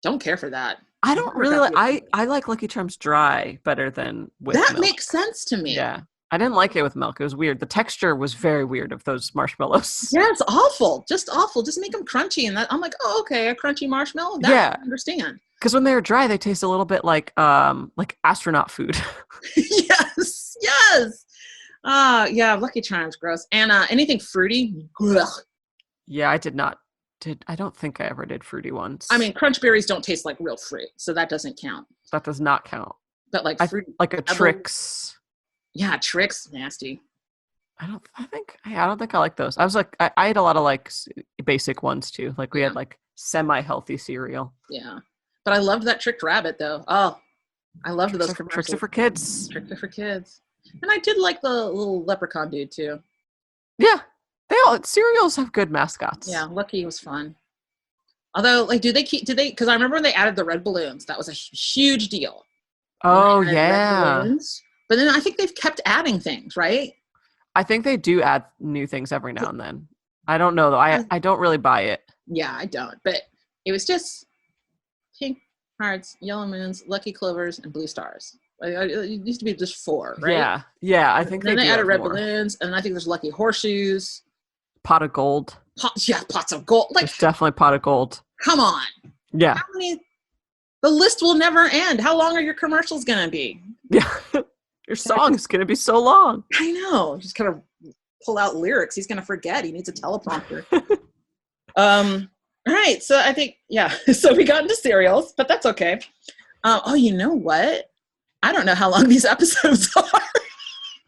[SPEAKER 1] Don't care for that.
[SPEAKER 2] I don't really like. I like Lucky Charms dry better than with
[SPEAKER 1] that
[SPEAKER 2] milk.
[SPEAKER 1] Makes sense to me.
[SPEAKER 2] Yeah, I didn't like it with milk. It was weird. The texture was very weird of those marshmallows.
[SPEAKER 1] Yeah, it's awful. Just awful. Just make them crunchy, and I'm like, oh, okay, a crunchy marshmallow. That I understand.
[SPEAKER 2] Because when they're dry, they taste a little bit like astronaut food.
[SPEAKER 1] Yes. Yeah, Lucky Charms, gross. And anything fruity, ugh.
[SPEAKER 2] Yeah, I did not. I don't think I ever did fruity ones.
[SPEAKER 1] I mean, crunch berries don't taste like real fruit, so that doesn't count.
[SPEAKER 2] That does not count.
[SPEAKER 1] But fruit,
[SPEAKER 2] Trix.
[SPEAKER 1] Yeah, Trix, nasty.
[SPEAKER 2] I don't think I like those. I was I ate a lot of basic ones too. We had semi-healthy cereal.
[SPEAKER 1] Yeah, but I loved that Tricked Rabbit though. Oh, I loved those commercials.
[SPEAKER 2] Tricks are for kids.
[SPEAKER 1] Tricks are for kids. And I did like the little leprechaun dude too.
[SPEAKER 2] Yeah. Cereals have good mascots.
[SPEAKER 1] Yeah, Lucky was fun. Although, because I remember when they added the red balloons, that was a huge deal.
[SPEAKER 2] Oh, yeah.
[SPEAKER 1] But then I think they've kept adding things, right?
[SPEAKER 2] I think they do add new things every now and then. I don't know, though. I don't really buy it.
[SPEAKER 1] Yeah, I don't. But it was just pink hearts, yellow moons, lucky clovers, and blue stars. It used to be just 4, right?
[SPEAKER 2] Yeah. I think
[SPEAKER 1] then they added red balloons, and I think there's lucky horseshoes.
[SPEAKER 2] Pot of gold.
[SPEAKER 1] Pots of gold.
[SPEAKER 2] There's definitely pot of gold.
[SPEAKER 1] Come on.
[SPEAKER 2] Yeah.
[SPEAKER 1] The list will never end. How long are your commercials going to be?
[SPEAKER 2] Yeah. Your song is going to be so long.
[SPEAKER 1] I know. Just kind of pull out lyrics. He's going to forget. He needs a teleprompter. All right. So I think, so we got into cereals, but that's okay. Oh, you know what? I don't know how long these episodes are.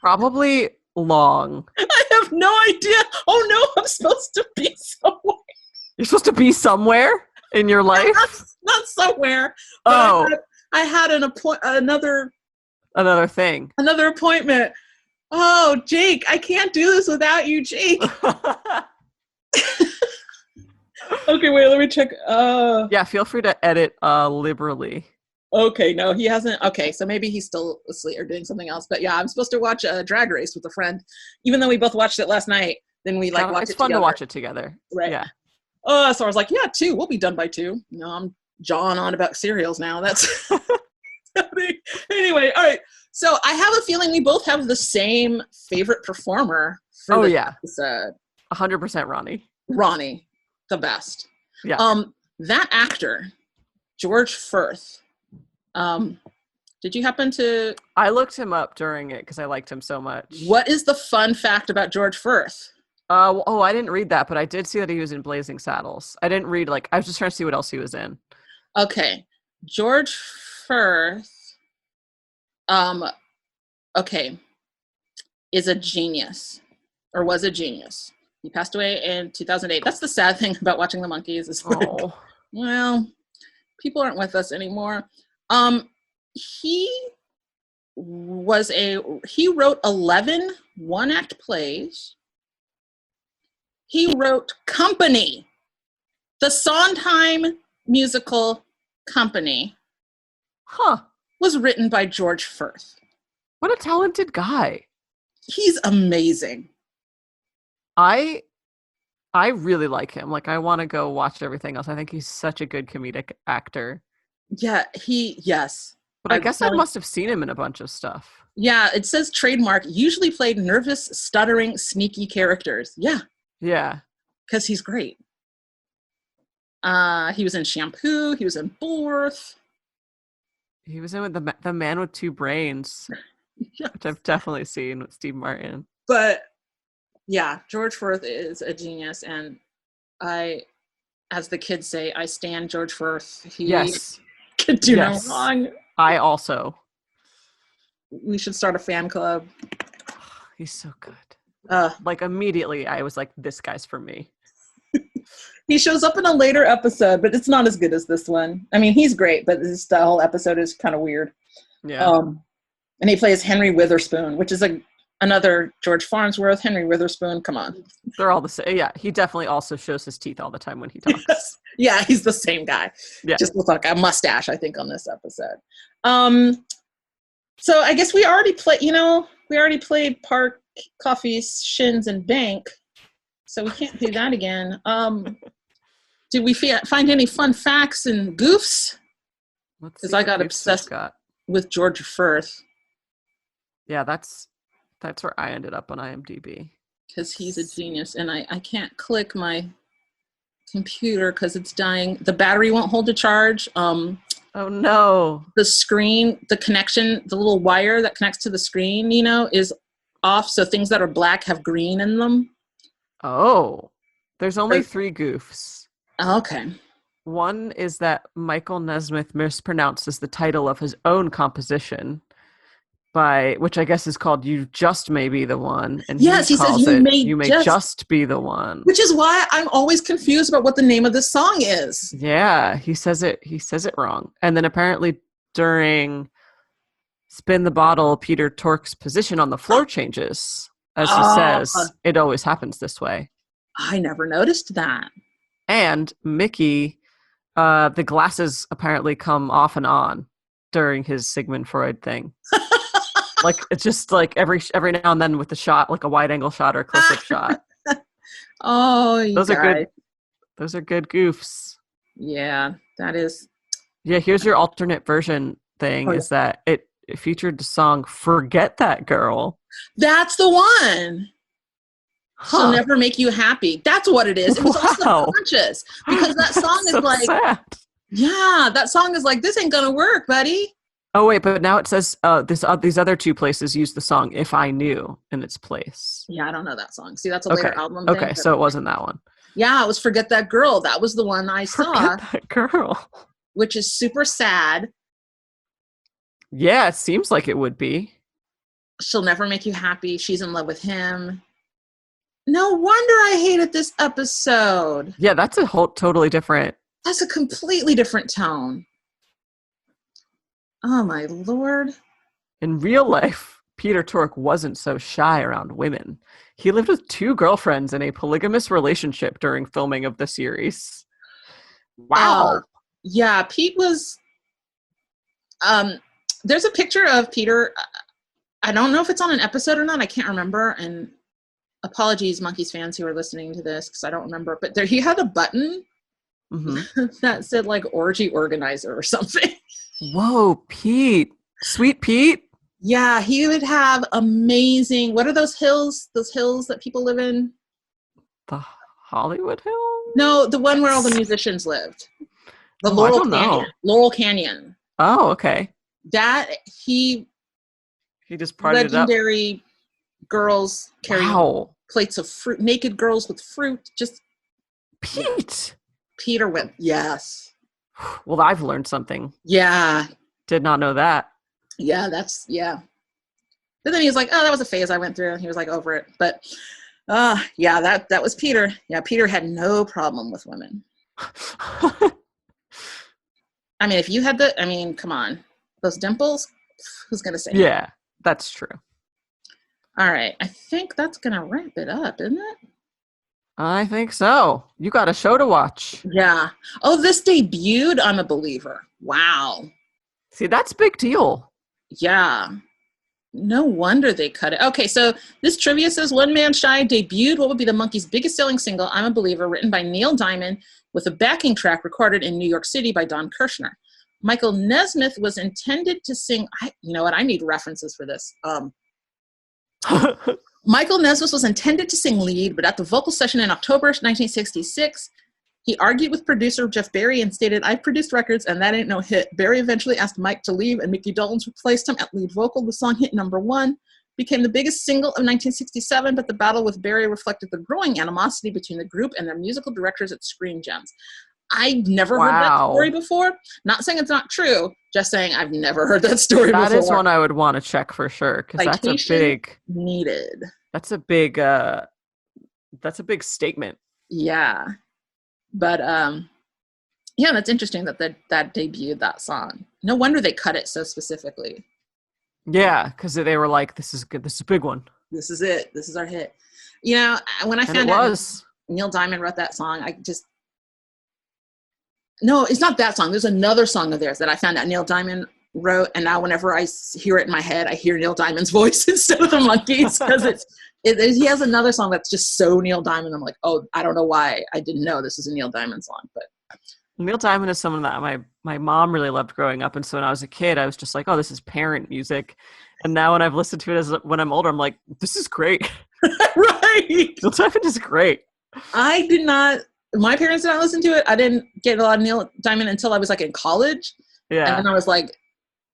[SPEAKER 2] Probably long.
[SPEAKER 1] I have no idea. Oh no, I'm supposed to be somewhere.
[SPEAKER 2] You're supposed to be somewhere in your life?
[SPEAKER 1] Not somewhere.
[SPEAKER 2] Oh.
[SPEAKER 1] I had another
[SPEAKER 2] thing.
[SPEAKER 1] Another appointment. Oh, Jake, I can't do this without you, Jake. Okay, wait, let me check.
[SPEAKER 2] Yeah, feel free to edit liberally.
[SPEAKER 1] Okay, no, he hasn't. Okay, so maybe he's still asleep or doing something else. But yeah, I'm supposed to watch Drag Race with a friend. Even though we both watched it last night, then we watch it together.
[SPEAKER 2] It's fun to watch it together.
[SPEAKER 1] Right.
[SPEAKER 2] Yeah.
[SPEAKER 1] So I was like, 2. We'll be done by 2. No, I'm jawing on about cereals now. That's anyway. All right. So I have a feeling we both have the same favorite performer for this episode.
[SPEAKER 2] 100% Ronnie.
[SPEAKER 1] Ronnie, the best.
[SPEAKER 2] Yeah.
[SPEAKER 1] That actor, George Furth. Did you happen to?
[SPEAKER 2] I looked him up during it because I liked him so much.
[SPEAKER 1] What is the fun fact about George Furth?
[SPEAKER 2] I didn't read that, but I did see that he was in Blazing Saddles. I didn't read I was just trying to see what else he was in.
[SPEAKER 1] Okay, George Furth. Is a genius, or was a genius. He passed away in 2008. That's the sad thing about watching the Monkees. Is well, people aren't with us anymore. He wrote 11 one-act plays. He wrote Company, the Sondheim musical Company.
[SPEAKER 2] Huh.
[SPEAKER 1] Was written by George Furth.
[SPEAKER 2] What a talented guy.
[SPEAKER 1] He's amazing.
[SPEAKER 2] I really like him. Like, I want to go watch everything else. I think he's such a good comedic actor.
[SPEAKER 1] Yeah, yes.
[SPEAKER 2] But I guess I must have seen him in a bunch of stuff.
[SPEAKER 1] Yeah, it says trademark, usually played nervous, stuttering, sneaky characters. Yeah.
[SPEAKER 2] Yeah.
[SPEAKER 1] Because he's great. He was in Shampoo. He was in Furth.
[SPEAKER 2] He was in with the Man with Two Brains, yes. Which I've definitely seen with Steve Martin.
[SPEAKER 1] But yeah, George Furth is a genius, and I, as the kids say, I stan George Furth. He could do no wrong.
[SPEAKER 2] I also.
[SPEAKER 1] We should start a fan club.
[SPEAKER 2] He's so good. Like, immediately, I was like, this guy's for me.
[SPEAKER 1] He shows up in a later episode, but it's not as good as this one. I mean, he's great, but the whole episode is kind of weird.
[SPEAKER 2] Yeah.
[SPEAKER 1] And he plays Henry Witherspoon, which is another George Farnsworth. Henry Witherspoon, come on. They're
[SPEAKER 2] all the same. Yeah, he definitely also shows his teeth all the time when he talks.
[SPEAKER 1] Yes. Yeah, he's the same guy.
[SPEAKER 2] Yeah.
[SPEAKER 1] Just with like a mustache, I think, on this episode. So I guess we already played Park, Coffee, Shins, and Bank. So we can't do that again. Did we find any fun facts and goofs? Because I got obsessed with George Furth.
[SPEAKER 2] Yeah, that's where I ended up on IMDb.
[SPEAKER 1] Because he's a genius, and I can't click my computer because it's dying. The battery won't hold a charge.
[SPEAKER 2] Oh no!
[SPEAKER 1] The screen, the connection, the little wire that connects to the screen, is off. So things that are black have green in them.
[SPEAKER 2] Oh, there's only 3 goofs.
[SPEAKER 1] Okay.
[SPEAKER 2] One is that Michael Nesmith mispronounces the title of his own composition, which I guess is called "You Just May Be the One," and
[SPEAKER 1] he says
[SPEAKER 2] you may just be the one.
[SPEAKER 1] Which is why I'm always confused about what the name of this song is.
[SPEAKER 2] Yeah, he says it wrong, and then apparently during "Spin the Bottle," Peter Tork's position on the floor changes. As he says, it always happens this way.
[SPEAKER 1] I never noticed that.
[SPEAKER 2] And Mickey, the glasses apparently come off and on during his Sigmund Freud thing. Like, it's just like every now and then with the shot, like a wide angle shot or a close up shot. Those are good. Those are good goofs.
[SPEAKER 1] Yeah, that is.
[SPEAKER 2] Yeah, here's your alternate version thing. Is that it featured the song "Forget That Girl."
[SPEAKER 1] That's the one. Huh. She'll never make you happy. That's what it is. It was also subconscious because that song is like, sad. Yeah, that song is like, this ain't gonna work, buddy.
[SPEAKER 2] Oh wait, but now it says these other 2 places use the song "If I Knew" in its place.
[SPEAKER 1] Yeah, I don't know that song. See, that's a later album.
[SPEAKER 2] Okay, so it wasn't that one.
[SPEAKER 1] Yeah, it was "Forget That Girl." That was the one I saw.
[SPEAKER 2] Forget That Girl,
[SPEAKER 1] which is super sad.
[SPEAKER 2] Yeah, it seems like it would be.
[SPEAKER 1] She'll never make you happy. She's in love with him. No wonder I hated this episode.
[SPEAKER 2] Yeah, that's a whole totally different.
[SPEAKER 1] That's a completely different tone. Oh my Lord.
[SPEAKER 2] In real life, Peter Tork wasn't so shy around women. He lived with 2 girlfriends in a polygamous relationship during filming of the series. Wow.
[SPEAKER 1] Yeah, Pete was... there's a picture of Peter... I don't know if it's on an episode or not. I can't remember. And apologies, Monkeys fans who are listening to this, because I don't remember. But he had a button that said like "orgy organizer" or something.
[SPEAKER 2] Whoa, Pete. Sweet Pete.
[SPEAKER 1] Yeah, he would have amazing... What are those hills? Those hills that people live in?
[SPEAKER 2] The Hollywood Hill?
[SPEAKER 1] No, the one where all the musicians lived. The Laurel Canyon. Laurel Canyon.
[SPEAKER 2] Oh, okay.
[SPEAKER 1] That he
[SPEAKER 2] just partied it up.
[SPEAKER 1] Legendary girls carrying plates of fruit. Naked girls with fruit. Just
[SPEAKER 2] Pete.
[SPEAKER 1] Peter went, yes.
[SPEAKER 2] Well, I've learned something.
[SPEAKER 1] Yeah.
[SPEAKER 2] Did not know that.
[SPEAKER 1] Yeah, But then he was like, oh, that was a phase I went through. And he was like, over it. But yeah, that was Peter. Yeah, Peter had no problem with women. I mean, if you had come on. Those dimples, who's going to say
[SPEAKER 2] Yeah,
[SPEAKER 1] that?
[SPEAKER 2] That's true.
[SPEAKER 1] All right. I think that's going to wrap it up, isn't it?
[SPEAKER 2] I think so. You got a show to watch.
[SPEAKER 1] Yeah. Oh, this debuted I'm a Believer. Wow.
[SPEAKER 2] See, that's a big deal.
[SPEAKER 1] Yeah. No wonder they cut it. Okay, so this trivia says One Man Shy debuted what would be the Monkees' biggest selling single, I'm a Believer, written by Neil Diamond with a backing track recorded in New York City by Don Kirshner. Michael Nesmith was intended to sing, you know what, I need references for this. Michael Nesmith was intended to sing lead, but at the vocal session in October 1966, he argued with producer Jeff Barry and stated, I've produced records and that ain't no hit. Barry eventually asked Mike to leave and Mickey Dolenz replaced him at lead vocal. The song hit number 1, became the biggest single of 1967, but the battle with Barry reflected the growing animosity between the group and their musical directors at Screen Gems. I've never heard that story before. Not saying it's not true, just saying I've never heard that story before.
[SPEAKER 2] That is one I would want to check for sure, because that's a big
[SPEAKER 1] needed.
[SPEAKER 2] That's a big statement.
[SPEAKER 1] Yeah. But yeah, that's interesting that debuted that song. No wonder they cut it so specifically.
[SPEAKER 2] Yeah, because they were like, this is good. This is a big one.
[SPEAKER 1] This is it. This is our hit. You know, when I found out Neil Diamond wrote that song, no, it's not that song. There's another song of theirs that I found out Neil Diamond wrote, and now whenever I hear it in my head, I hear Neil Diamond's voice instead of the Monkees, because he has another song that's just so Neil Diamond. I'm like, oh, I don't know why I didn't know this is a Neil Diamond song. But
[SPEAKER 2] Neil Diamond is someone that my mom really loved growing up, and so when I was a kid, I was just like, oh, this is parent music. And now when I've listened to it when I'm older, I'm like, this is great.
[SPEAKER 1] Right.
[SPEAKER 2] Neil Diamond is great.
[SPEAKER 1] My parents did not listen to it. I didn't get a lot of Neil Diamond until I was like in college. Yeah. And then I was like,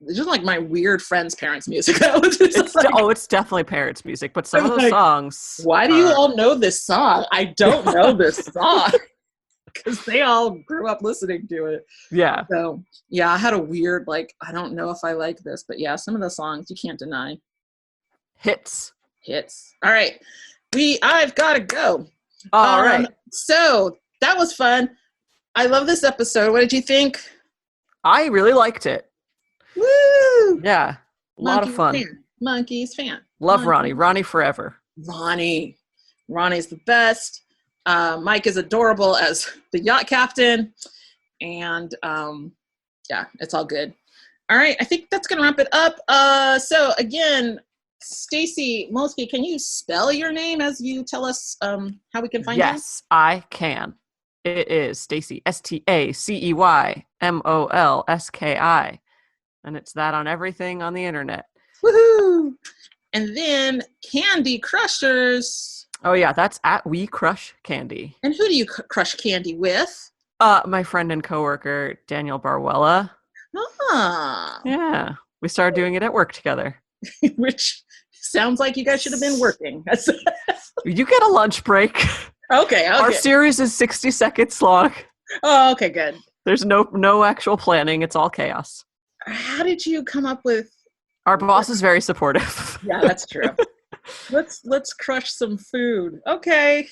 [SPEAKER 1] it's just like my weird friend's parents' music.
[SPEAKER 2] It's definitely parents' music, but some of those songs.
[SPEAKER 1] Why do you all know this song? I don't know this song. Because they all grew up listening to it. Yeah. So, yeah, I had a weird, I don't know if I like this, but yeah, some of the songs you can't deny.
[SPEAKER 2] Hits.
[SPEAKER 1] All right. I've got to go.
[SPEAKER 2] All right.
[SPEAKER 1] So, that was fun. I love this episode. What did you think?
[SPEAKER 2] I really liked it.
[SPEAKER 1] Woo!
[SPEAKER 2] Yeah. A lot of fun.
[SPEAKER 1] Monkees fan.
[SPEAKER 2] Love Ronnie. Ronnie forever.
[SPEAKER 1] Ronnie's the best. Mike is adorable as the yacht captain. And yeah, it's all good. All right. I think that's going to wrap it up. So again, Stacey Molski, can you spell your name as you tell us how we can find you?
[SPEAKER 2] Yes, I can. It is Stacey, Stacey Molski. And it's that on everything on the internet.
[SPEAKER 1] Woohoo! And then Candy Crushers.
[SPEAKER 2] Oh yeah, that's at We Crush Candy.
[SPEAKER 1] And who do you crush candy with?
[SPEAKER 2] My friend and coworker Daniel Barwella.
[SPEAKER 1] Ah.
[SPEAKER 2] Yeah, we started doing it at work together.
[SPEAKER 1] Which sounds like you guys should have been working.
[SPEAKER 2] You get a lunch break.
[SPEAKER 1] Okay.
[SPEAKER 2] Our series is 60 seconds long.
[SPEAKER 1] Oh, okay, good.
[SPEAKER 2] There's no actual planning. It's all chaos.
[SPEAKER 1] How did you come up with?
[SPEAKER 2] Our boss is very supportive.
[SPEAKER 1] Yeah, that's true. Let's crush some food. Okay.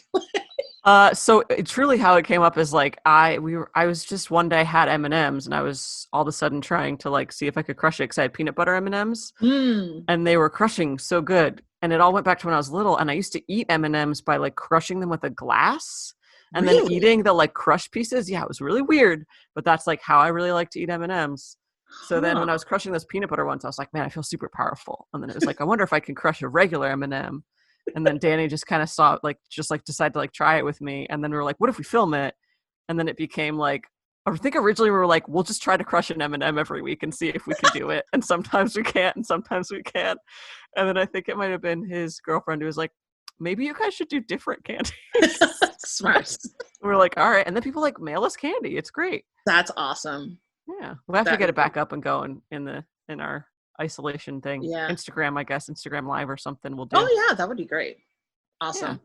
[SPEAKER 2] So truly how it came up is I was just one day had M&Ms and I was all of a sudden trying to see if I could crush it because I had peanut butter M&Ms and they were crushing so good. And it all went back to when I was little and I used to eat M&Ms by crushing them with a glass and then eating the crushed pieces. Yeah, it was really weird, but that's how I really like to eat M&Ms. So then when I was crushing those peanut butter ones, I was like, man, I feel super powerful. And then it was I wonder if I can crush a regular M&M. And then Danny just kind of saw decided to try it with me. And then we were like, what if we film it? And then it became I think originally we were we'll just try to crush an M&M every week and see if we can do it. And sometimes we can't and sometimes we can't. And then I think it might have been his girlfriend who was like, maybe you guys should do different candies.
[SPEAKER 1] Smart.
[SPEAKER 2] We're like, all right. And then people mail us candy. It's great.
[SPEAKER 1] That's awesome.
[SPEAKER 2] Yeah, we'll have to get it back up and going in our isolation thing.
[SPEAKER 1] Yeah,
[SPEAKER 2] Instagram, I guess, Instagram Live or something. We'll do.
[SPEAKER 1] Oh yeah, that would be great. Awesome.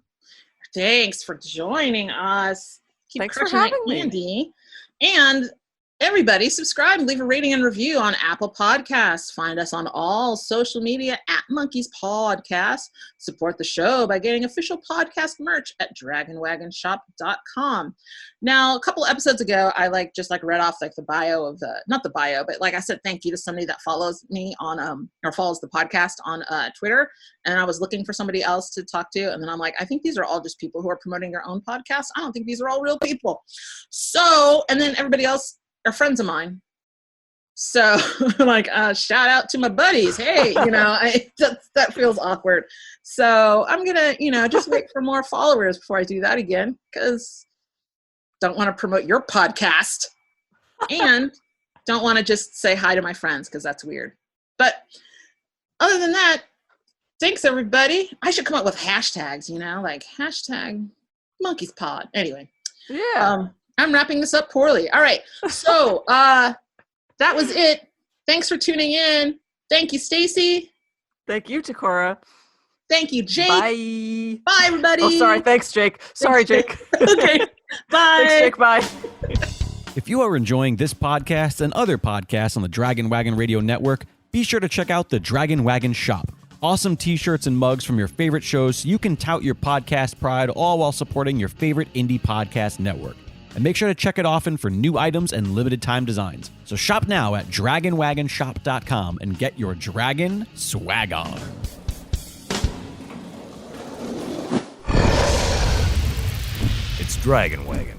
[SPEAKER 1] Yeah. Thanks for joining us.
[SPEAKER 2] Thanks for having
[SPEAKER 1] me. And Everybody, subscribe and leave a rating and review on Apple Podcasts. Find us on all social media at Monkeys Podcast. Support the show by getting official podcast merch at dragonwagonshop.com. Now, a couple episodes ago, I just read off the bio of not the bio, but I said thank you to somebody that follows me on or follows the podcast on Twitter. And I was looking for somebody else to talk to. And then I'm like, I think these are all just people who are promoting their own podcasts. I don't think these are all real people. So, and then everybody else are friends of mine. So shout out to my buddies. Hey, that feels awkward. So I'm going to, just wait for more followers before I do that again, because don't want to promote your podcast and don't want to just say hi to my friends, because that's weird. But other than that, thanks everybody. I should come up with hashtags, hashtag Monkeys Pod. Anyway.
[SPEAKER 2] Yeah.
[SPEAKER 1] I'm wrapping this up poorly. All right. So that was it. Thanks for tuning in. Thank you, Stacey.
[SPEAKER 2] Thank you, Tekurah.
[SPEAKER 1] Thank you, Jake.
[SPEAKER 2] Bye.
[SPEAKER 1] Bye, everybody.
[SPEAKER 2] Oh, sorry. Thanks, Jake. Sorry, Jake.
[SPEAKER 1] Okay. Bye.
[SPEAKER 2] Thanks, Jake. Bye.
[SPEAKER 3] If you are enjoying this podcast and other podcasts on the Dragon Wagon Radio Network, be sure to check out the Dragon Wagon Shop. Awesome t-shirts and mugs from your favorite shows so you can tout your podcast pride, all while supporting your favorite indie podcast network. And make sure to check it often for new items and limited time designs. So shop now at dragonwagonshop.com and get your dragon swag on.
[SPEAKER 4] It's Dragon Wagon.